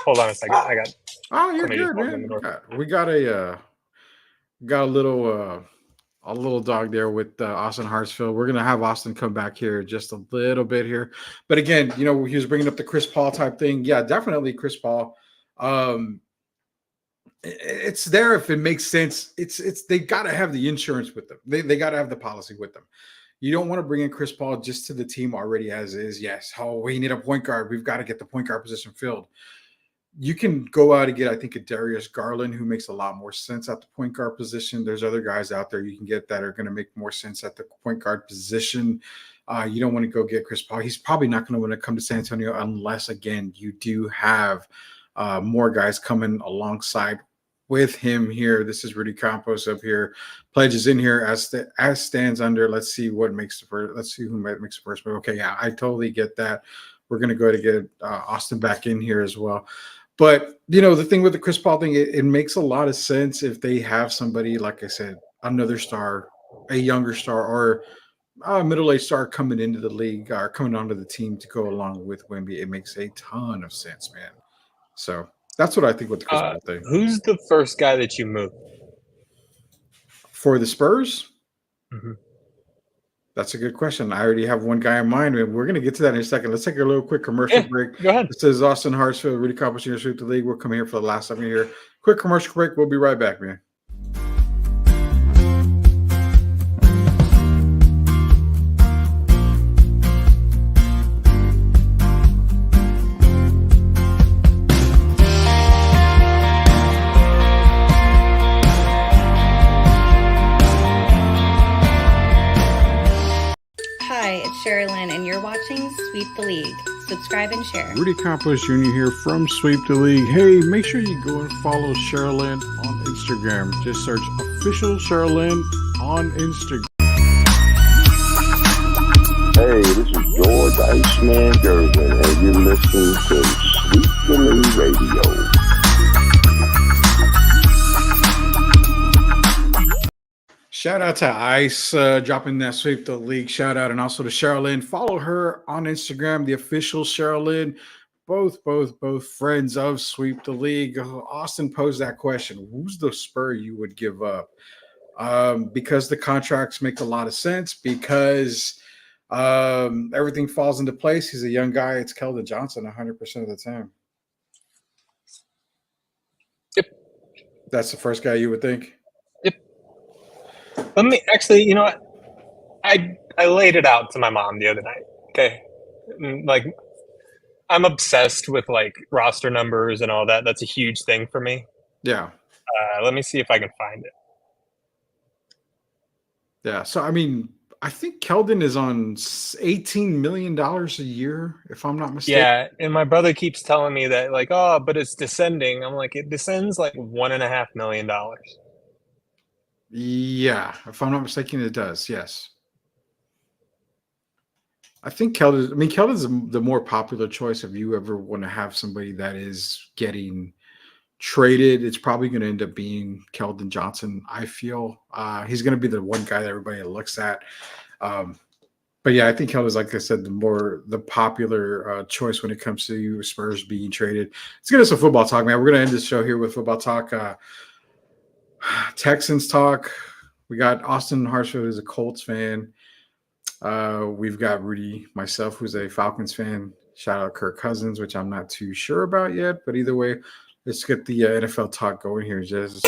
Hold on a second. Oh, you're good, man. We got a little dog there with Austin Hartsfield. We're gonna have Austin come back here just a little bit here, but again, he was bringing up the Chris Paul type thing. Yeah, definitely Chris Paul. It's there if it makes sense. It's they got to have the insurance with them. They got to have the policy with them. You don't want to bring in Chris Paul just to the team already as is. Yes, we need a point guard. We've got to get the point guard position filled. You can go out and get, I think, a Darius Garland who makes a lot more sense at the point guard position. There's other guys out there you can get that are going to make more sense at the point guard position. You don't want to go get Chris Paul. He's probably not going to want to come to San Antonio unless, again, you do have more guys coming alongside with him here. This is Rudy Campos up here. Pledge is in here as stands under. Let's see what makes the first. Let's see who makes the first. But okay, yeah, I totally get that. We're going to go to get Austin back in here as well. But, the thing with the Chris Paul thing, it makes a lot of sense if they have somebody, like I said, another star, a younger star, or a middle-aged star coming into the league or coming onto the team to go along with Wemby. It makes a ton of sense, man. So that's what I think with the Chris Paul thing. Who's the first guy that you moved? For the Spurs? Mm-hmm. That's a good question. I already have one guy in mind. We're going to get to that in a second. Let's take a little quick commercial break. Go ahead. This is Austin Hartsfield, Rudy Campos, Jr. Sweep the League. We'll come here for the last time here. Quick commercial break. We'll be right back, man. Hi, it's Sherilyn, and you're watching Sweep the League. Subscribe and share. Rudy Campos Jr. here from Sweep the League. Hey, make sure you go and follow Sherilyn on Instagram. Just search official Sherilyn on Instagram. Hey, this is George Iceman Gervin, and you're listening to Sweep the League Radio. Shout out to Ice dropping that Sweep the League shout out, and also to Sherilyn. Follow her on Instagram, the official Sherilyn. Both friends of Sweep the League. Austin posed that question: who's the Spur you would give up? Because the contracts make a lot of sense. Because everything falls into place. He's a young guy. It's Keldon Johnson 100% of the time. Yep. That's the first guy you would think. Let me actually, you know what? I laid it out to my mom the other night. Okay. Like, I'm obsessed with like roster numbers and all that. That's a huge thing for me. Yeah. Let me see if I can find it. Yeah. So, I mean, I think Keldon is on $18 million a year, if I'm not mistaken. Yeah, and my brother keeps telling me that, like, oh, but it's descending. I'm like, it descends like $1.5 million. Yeah, if I'm not mistaken, it does. Yes. I think Keldon's the more popular choice if you ever want to have somebody that is getting traded. It's probably going to end up being Keldon Johnson. I feel he's going to be the one guy that everybody looks at. But yeah, I think Keldon's, like I said, the popular choice when it comes to Spurs being traded. Let's get us some football talk, man. We're going to end this show here with football talk. Texans talk. We got Austin Hartsfield, who's a Colts fan. We've got Rudy, myself, who's a Falcons fan. Shout out Kirk Cousins, which I'm not too sure about yet. But either way, let's get the NFL talk going here, Jez.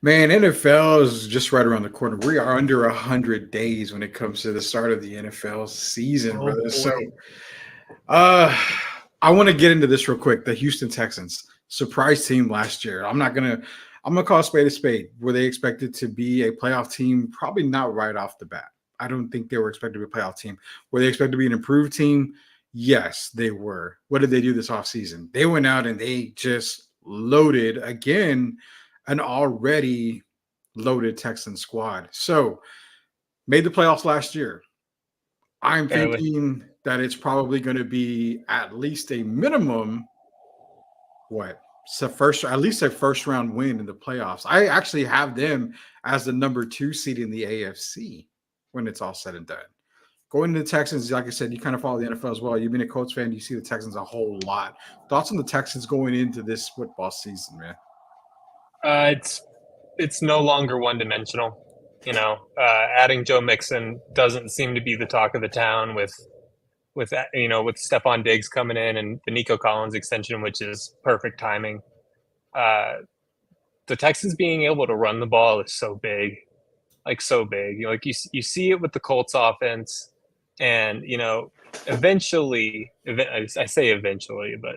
Man, NFL is just right around the corner. We are under 100 days when it comes to the start of the NFL season, brother. Boy. So I want to get into this real quick. The Houston Texans, surprise team last year. I'm gonna call a spade a spade. Were they expected to be a playoff team? Probably not right off the bat. I don't think they were expected to be a playoff team. Were they expected to be an improved team? Yes, they were. What did they do this offseason? They went out and they just loaded again an already loaded Texan squad. So made the playoffs last year. I'm thinking that it's probably going to be at least a minimum, at least a first round win in the playoffs. I actually have them as the number 2 seed in the AFC when it's all said and done. Going to the Texans, like I said, you kind of follow the NFL as well. You've been a Colts fan, you see the Texans a whole lot. Thoughts on the Texans going into this football season, man? It's no longer one-dimensional. Adding Joe Mixon doesn't seem to be the talk of the town with Stephon Diggs coming in and the Nico Collins extension, which is perfect timing. The Texans being able to run the ball is so big, like so big. You see it with the Colts offense, and eventually, I say eventually, but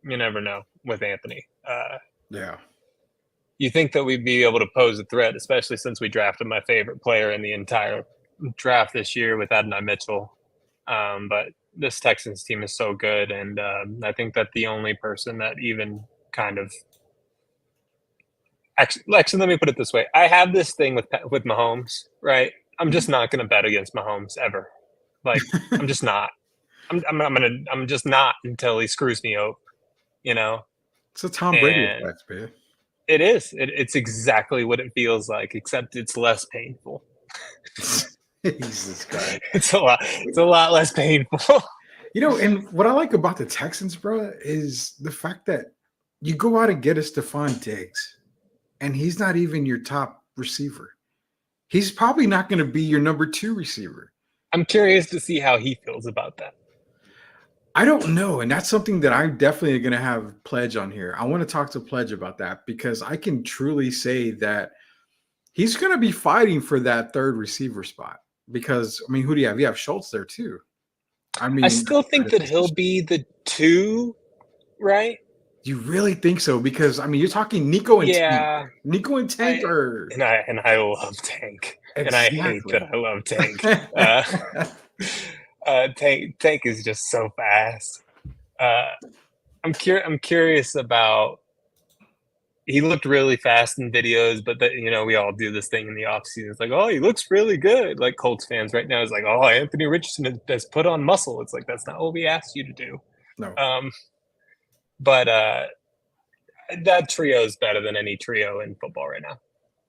you never know with Anthony. Yeah. You think that we'd be able to pose a threat, especially since we drafted my favorite player in the entire draft this year with Adonai Mitchell. But this Texans team is so good, and I think that the only person that even kind of actually, let me put it this way: I have this thing with Mahomes, right? I'm just not going to bet against Mahomes ever. Like I'm just not. I'm just not until he screws me over. It's a Tom Brady effect, man. It is. It's exactly what it feels like, except it's less painful. Jesus Christ. It's a lot less painful. And what I like about the Texans, bro, is the fact that you go out and get a Stephon Diggs, and he's not even your top receiver. He's probably not going to be your number 2 receiver. I'm curious to see how he feels about that. I don't know, and that's something that I'm definitely going to have Pledge on here. I want to talk to Pledge about that because I can truly say that he's going to be fighting for that 3rd receiver spot because, who do you have? You have Schultz there too. I still think that he'll be the 2, right? You really think so? Because, you're talking Nico and Tank. Nico and Tank are... And I love Tank. Exactly. And I hate that I love Tank. Tank is just so fast. I'm curious about. He looked really fast in videos, but we all do this thing in the offseason. It's like, oh, he looks really good. Like Colts fans right now is like, oh, Anthony Richardson has put on muscle. It's like that's not what we asked you to do. No. But that trio is better than any trio in football right now.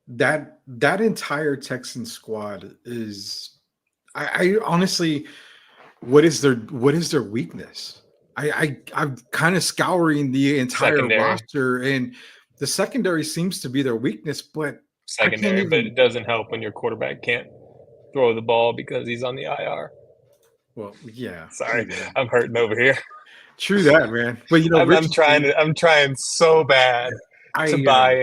That entire Texan squad is. I honestly. What is their weakness? I'm kind of scouring the entire roster, and the secondary seems to be their weakness. But but it doesn't help when your quarterback can't throw the ball because he's on the IR. Well, yeah. Sorry, I'm hurting over here. True that, man. But I'm trying so bad to buy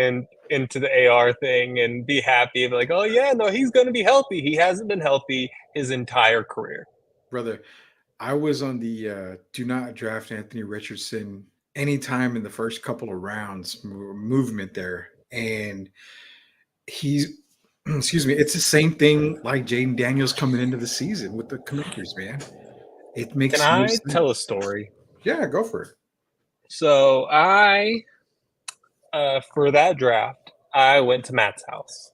into the AR thing and be happy and be like, oh yeah, no, he's going to be healthy. He hasn't been healthy his entire career. Brother, I was on the do not draft Anthony Richardson anytime in the first couple of rounds movement there. And he's, excuse me, it's the same thing like Jaden Daniels coming into the season with the Commanders, man. It makes Can no I sense. tell a story? Yeah, go for it. So for that draft, I went to Matt's house,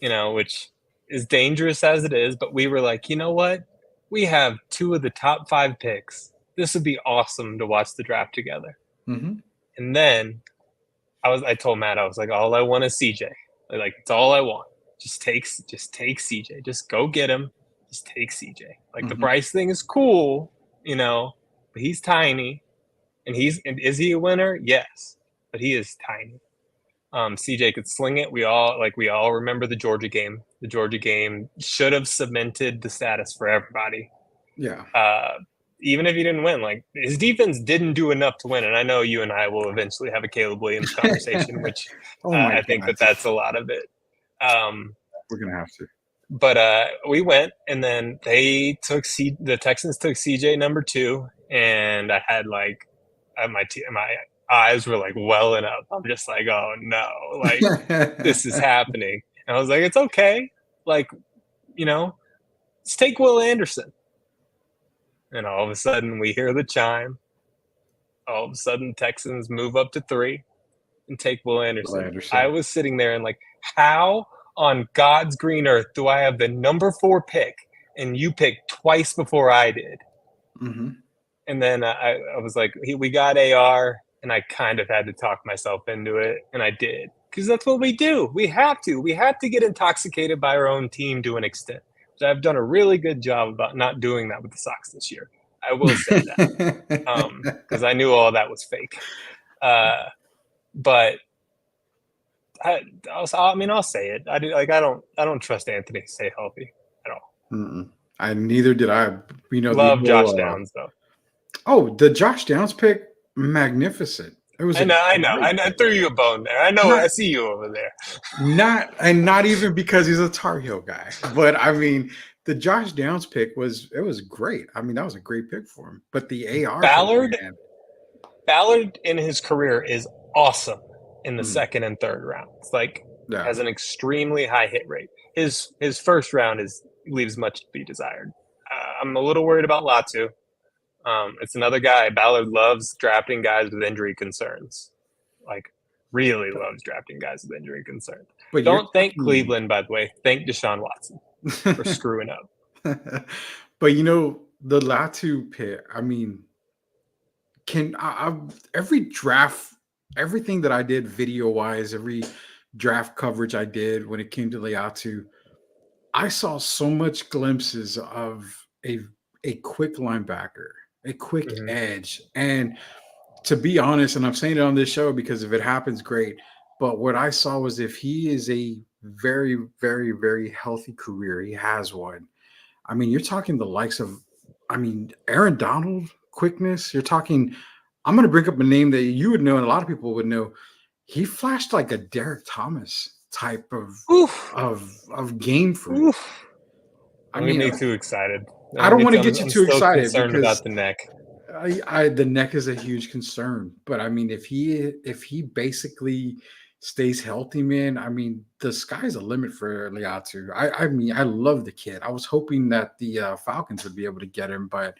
which is dangerous as it is, but we were like, you know what? We have 2 of the top 5 picks. This would be awesome to watch the draft together. Mm-hmm. And then I told Matt, I was like, all I want is CJ. Like, it's all I want. Just take CJ. Just go get him. Just take CJ. Like, the Bryce thing is cool, but he's tiny. And is he a winner? Yes. But he is tiny. CJ could sling it. We all remember the Georgia game. The Georgia game should have cemented the status for everybody. Yeah. Even if he didn't win, like, his defense didn't do enough to win. And I know you and I will eventually have a Caleb Williams conversation, which I think that's a lot of it. We're gonna have to. But we went, and then the Texans took CJ number 2, and I had my eyes were like welling up. I'm just like, oh no, like this is happening. And I was like, it's okay. Like, let's take Will Anderson. And all of a sudden we hear the chime. All of a sudden Texans move up to 3 and take Will Anderson. I was sitting there and like, how on God's green earth do I have the number 4 pick and you picked twice before I did? Mm-hmm. And then I was like, we got AR, and I kind of had to talk myself into it, and I did. Because that's what we do. We have to. We have to get intoxicated by our own team to an extent. So I've done a really good job about not doing that with the Sox this year. I will say that. Because I knew all that was fake. But I'll say it. I don't trust Anthony to stay healthy at all. Mm-mm. Neither did I. Love Josh Downs, though. Oh, the Josh Downs pick, magnificent. It was. I know. I threw you a bone there. I know. I see you over there. Not even because he's a Tar Heel guy, but I mean, the Josh Downs pick was great. I mean, that was a great pick for him. But the AR Ballard in his career is awesome in the second and third rounds. Like, has an extremely high hit rate. His first round leaves much to be desired. I'm a little worried about Latu. It's another guy. Ballard loves drafting guys with injury concerns. Like, really loves drafting guys with injury concerns. But don't thank Cleveland, by the way. Thank Deshaun Watson for screwing up. But the Latu pick, I mean, every draft, everything that I did video wise, every draft coverage I did when it came to Latu, I saw so much glimpses of a quick linebacker, a quick edge. And to be honest, and I'm saying it on this show because if it happens, great. But what I saw was if he is a very, very, very healthy career, he has one. I mean, you're talking the likes of, Aaron Donald quickness. You're talking, I'm going to bring up a name that you would know and a lot of people would know. He flashed like a Derek Thomas type of game for me. I'm going to be too excited. I don't want to get you too excited because about the neck. The neck is a huge concern, but I mean, if he basically stays healthy, man, I mean, the sky's the limit for Latu. I love the kid. I was hoping that the Falcons would be able to get him, but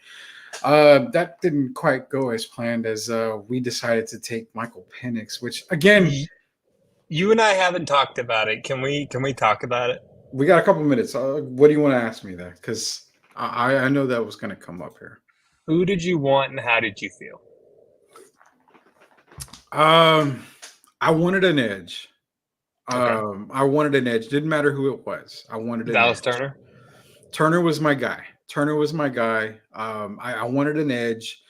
that didn't quite go as planned as we decided to take Michael Penix, which again, you and I haven't talked about it. Can we talk about it? We got a couple minutes. What do you want to ask me there? Because I know that was going to come up here. Who did you want and how did you feel? I wanted an edge. Okay. I wanted an edge. Didn't matter who it was. I wanted an Dallas edge. Turner? Turner was my guy. I wanted an edge.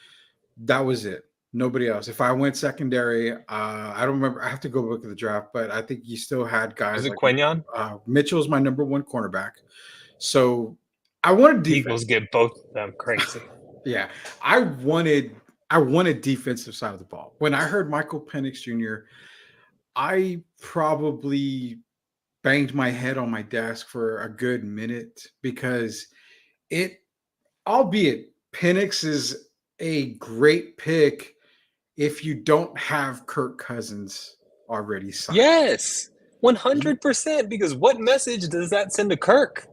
That was it. Nobody else. If I went secondary, I don't remember. I have to go look at the draft, but I think you still had guys. Is it Quinyon? Mitchell's my number 1 cornerback. So I wanted defense. Eagles get both of them crazy. Yeah, I wanted defensive side of the ball. When I heard Michael Penix Jr., I probably banged my head on my desk for a good minute because albeit Penix is a great pick if you don't have Kirk Cousins already signed. Yes, 100%. Because what message does that send to Kirk?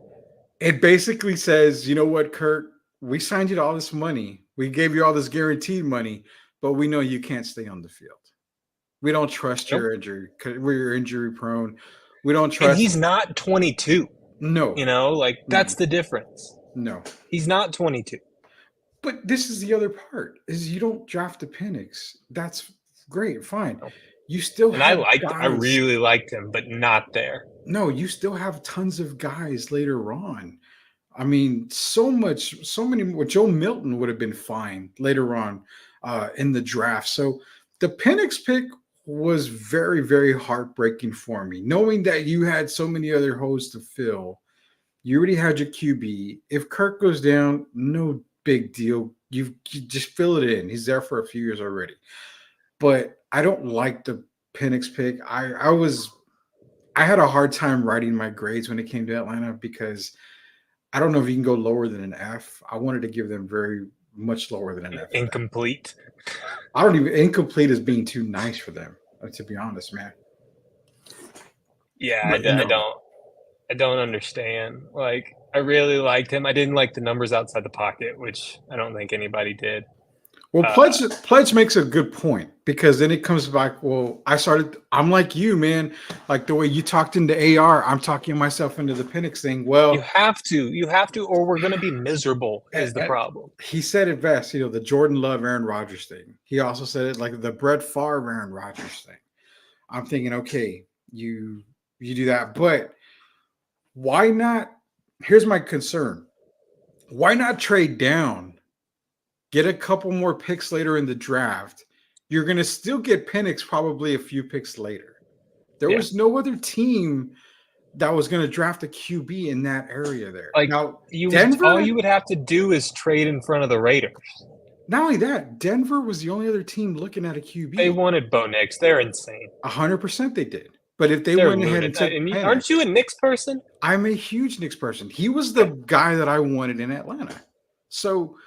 It basically says, you know what, Kirk, we signed you to all this money. We gave you all this guaranteed money, but we know you can't stay on the field. We don't trust your injury. We're injury prone. We don't trust. And he's not 22. No. That's the difference. No. He's not 22. But this is the other part: is you don't draft a Penix. That's great, fine. No. You still and have I really liked him, but not there. No, you still have tons of guys later on. I mean, so many. Joe Milton would have been fine later on in the draft. So the Penix pick was very, very heartbreaking for me, knowing that you had so many other holes to fill. You already had your QB. If Kirk goes down, no big deal. You just fill it in. He's there for a few years already. But I don't like the Penix pick. I had a hard time writing my grades when it came to Atlanta because I don't know if you can go lower than an F. I wanted to give them very much lower than an F. Incomplete. Incomplete is being too nice for them, to be honest, man. Yeah, I don't understand. I really liked him. I didn't like the numbers outside the pocket, which I don't think anybody did. Well, Pledge makes a good point because then it comes back. Well, I'm like you, man. Like the way you talked into AR, I'm talking myself into the Penix thing. Well, you have to, or we're going to be miserable is the problem. He said it best, the Jordan Love, Aaron Rodgers thing. He also said it like the Brett Favre, Aaron Rodgers thing. I'm thinking, okay, you do that, but why not? Here's my concern. Why not trade down? Get a couple more picks later in the draft. You're going to still get Penix probably a few picks later. There was no other team that was going to draft a QB in that area there. Now, Denver, all you would have to do is trade in front of the Raiders. Not only that, Denver was the only other team looking at a QB. They wanted Bo Nix. They're insane. 100% they did. But if they went ahead and took Penix, aren't you a Knicks person? I'm a huge Knicks person. He was the guy that I wanted in Atlanta. So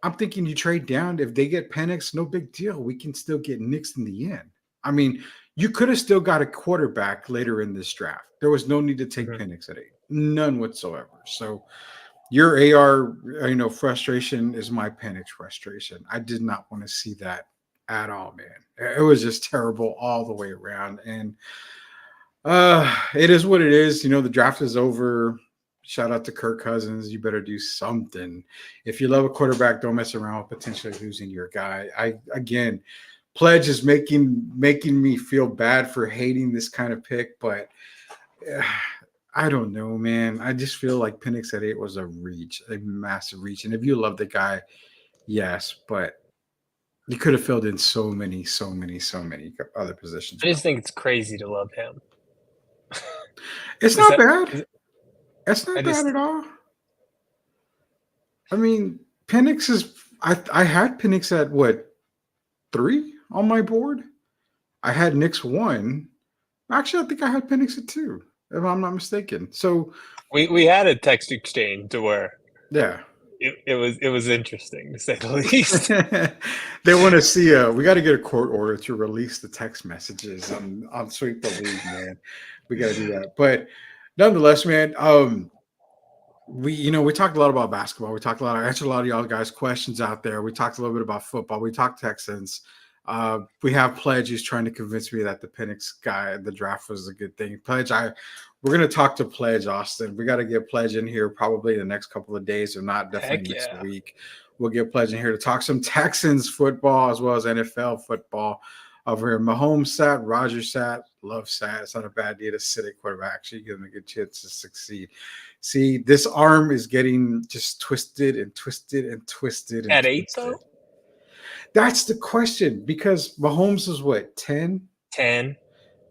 I'm thinking you trade down. If they get Penix, no big deal. We can still get Knicks in the end. I mean, you could have still got a quarterback later in this draft. There was no need to take Penix at 8. None whatsoever. So your AR, frustration is my Penix frustration. I did not want to see that at all, man. It was just terrible all the way around. And it is what it is. The draft is over. Shout out to Kirk Cousins. You better do something. If you love a quarterback, don't mess around with potentially losing your guy. Pledge is making me feel bad for hating this kind of pick, but I don't know, man. I just feel like Penix at 8 was a massive reach. And if you love the guy, yes, but you could have filled in so many other positions. I just think it's crazy to love him. It's not bad. It's not bad at all. I mean, Penix is. I had Penix at what 3 on my board. I had Knicks 1. Actually, I think I had Penix at 2, if I'm not mistaken. So we had a text exchange to where it was interesting to say the least. They want to see we got to get a court order to release the text messages on Sweep the League, man. We got to do that. But nonetheless, man, we talked a lot about basketball. We talked I answered a lot of y'all guys' questions out there. We talked a little bit about football. We talked Texans. We have Pledge who's trying to convince me that the Penix guy, the draft was a good thing. Pledge, we're going to talk to Pledge, Austin. We got to get Pledge in here probably the next couple of days, if not definitely next week. We'll get Pledge in here to talk some Texans football as well as NFL football over here. Mahomes sat, Rodgers sat, Love sat. It's not a bad idea to sit at quarterback. Actually, give him a good chance to succeed. See, this arm is getting just twisted and twisted and twisted. And at 8, though? That's the question, because Mahomes was what, 10? 10.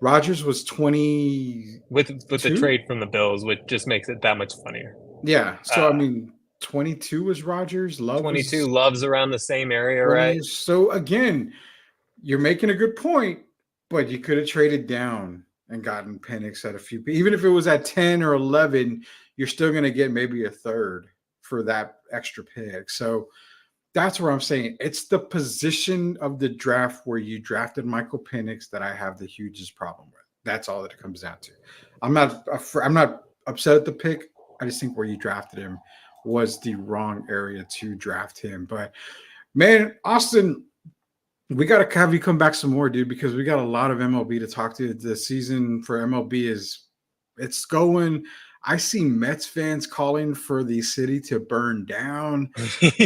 Rodgers was 20. With the trade from the Bills, which just makes it that much funnier. Yeah. So, 22 was Rodgers. Love 22. Was, Love's around the same area, right? So, again, you're making a good point. But you could have traded down and gotten Penix at a few. Even if it was at 10 or 11, you're still going to get maybe a third for that extra pick. So that's where I'm saying it's the position of the draft where you drafted Michael Penix that I have the hugest problem with. That's all that it comes down to. I'm not upset at the pick. I just think where you drafted him was the wrong area to draft him. But man, Austin, we got to have you come back some more, dude, because we got a lot of MLB to talk to. The season for MLB it's going. I see Mets fans calling for the city to burn down.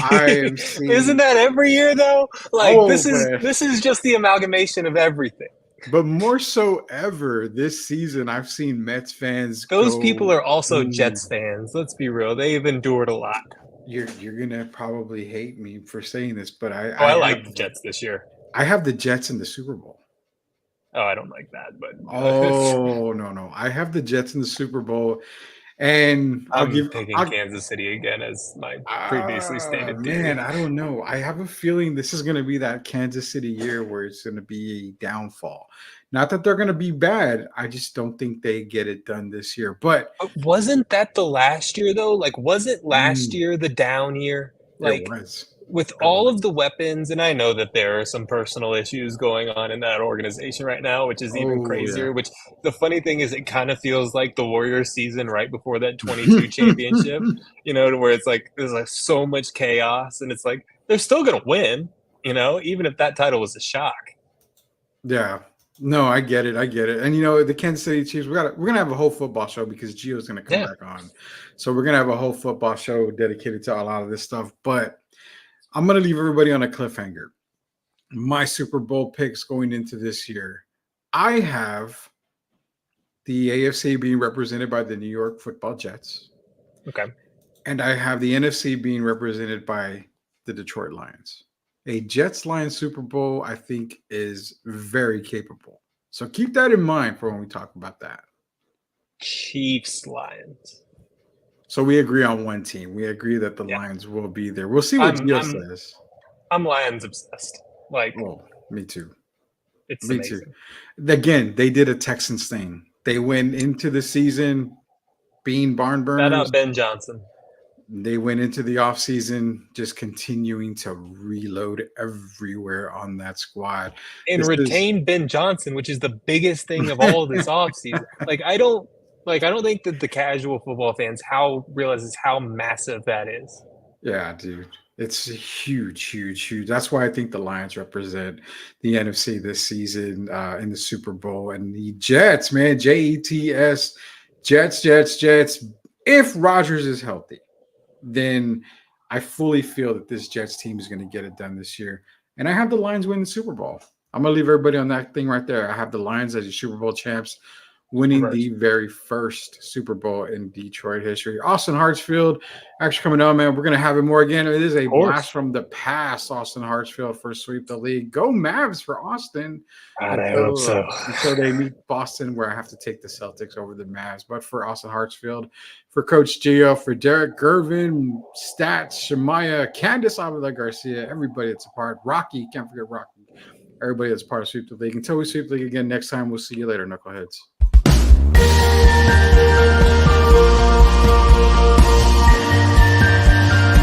I am seeing. Isn't that every year though? Like this is just the amalgamation of everything. But more so ever this season, I've seen Mets fans. Those people are also Jets fans. Let's be real; they've endured a lot. You're gonna probably hate me for saying this, but I like the Jets this year. I have the Jets in the Super Bowl. Oh, I don't like that, but no, I have the Jets in the Super Bowl, and I'm picking Kansas City again as my previously stated theory. Man, I don't know. I have a feeling this is going to be that Kansas City year where it's going to be a downfall. Not that they're going to be bad. I just don't think they get it done this year. But wasn't that the last year though? Like, wasn't last year the down year? Like, it was. With all of the weapons, and I know that there are some personal issues going on in that organization right now, which is even crazier. Yeah. Which the funny thing is, it kind of feels like the Warriors season right before that 22 championship, to where it's like there's like so much chaos, and it's like they're still gonna win, even if that title was a shock. Yeah, no, I get it, and the Kansas City Chiefs, we're gonna have a whole football show because Gio's gonna come back on, so we're gonna have a whole football show dedicated to a lot of this stuff, but. I'm going to leave everybody on a cliffhanger. My Super Bowl picks going into this year. I have the AFC being represented by the New York Football Jets. Okay. And I have the NFC being represented by the Detroit Lions. A Jets-Lions Super Bowl, I think, is very capable. So keep that in mind for when we talk about that. Chiefs-Lions. So we agree on one team. We agree that the Lions will be there. We'll see what Gio says. I'm Lions obsessed. Me too. It's amazing. Too. Again, they did a Texans thing. They went into the season being barn burners. Shout out Ben Johnson. They went into the offseason just continuing to reload everywhere on that squad. And retain Ben Johnson, which is the biggest thing of all this offseason. I don't think that the casual football fans realizes how massive that is. Yeah, dude. It's huge, huge, huge. That's why I think the Lions represent the NFC this season in the Super Bowl. And the Jets, man, Jets, Jets. If Rodgers is healthy, then I fully feel that this Jets team is going to get it done this year. And I have the Lions win the Super Bowl. I'm going to leave everybody on that thing right there. I have the Lions as your Super Bowl champs, winning the very first Super Bowl in Detroit history. Austin Hartsfield actually coming on, man. We're going to have him more again. It is a blast from the past, Austin Hartsfield for Sweep the League. Go Mavs for Austin. God, I hope so. Until they meet Boston, where I have to take the Celtics over the Mavs. But for Austin Hartsfield, for Coach Gio, for Derek Gervin, Stats, Shemaya, Candace Avila Garcia, everybody that's a part. Rocky, can't forget Rocky. Everybody that's part of Sweep the League. Until we sweep the league again next time, we'll see you later, Knuckleheads.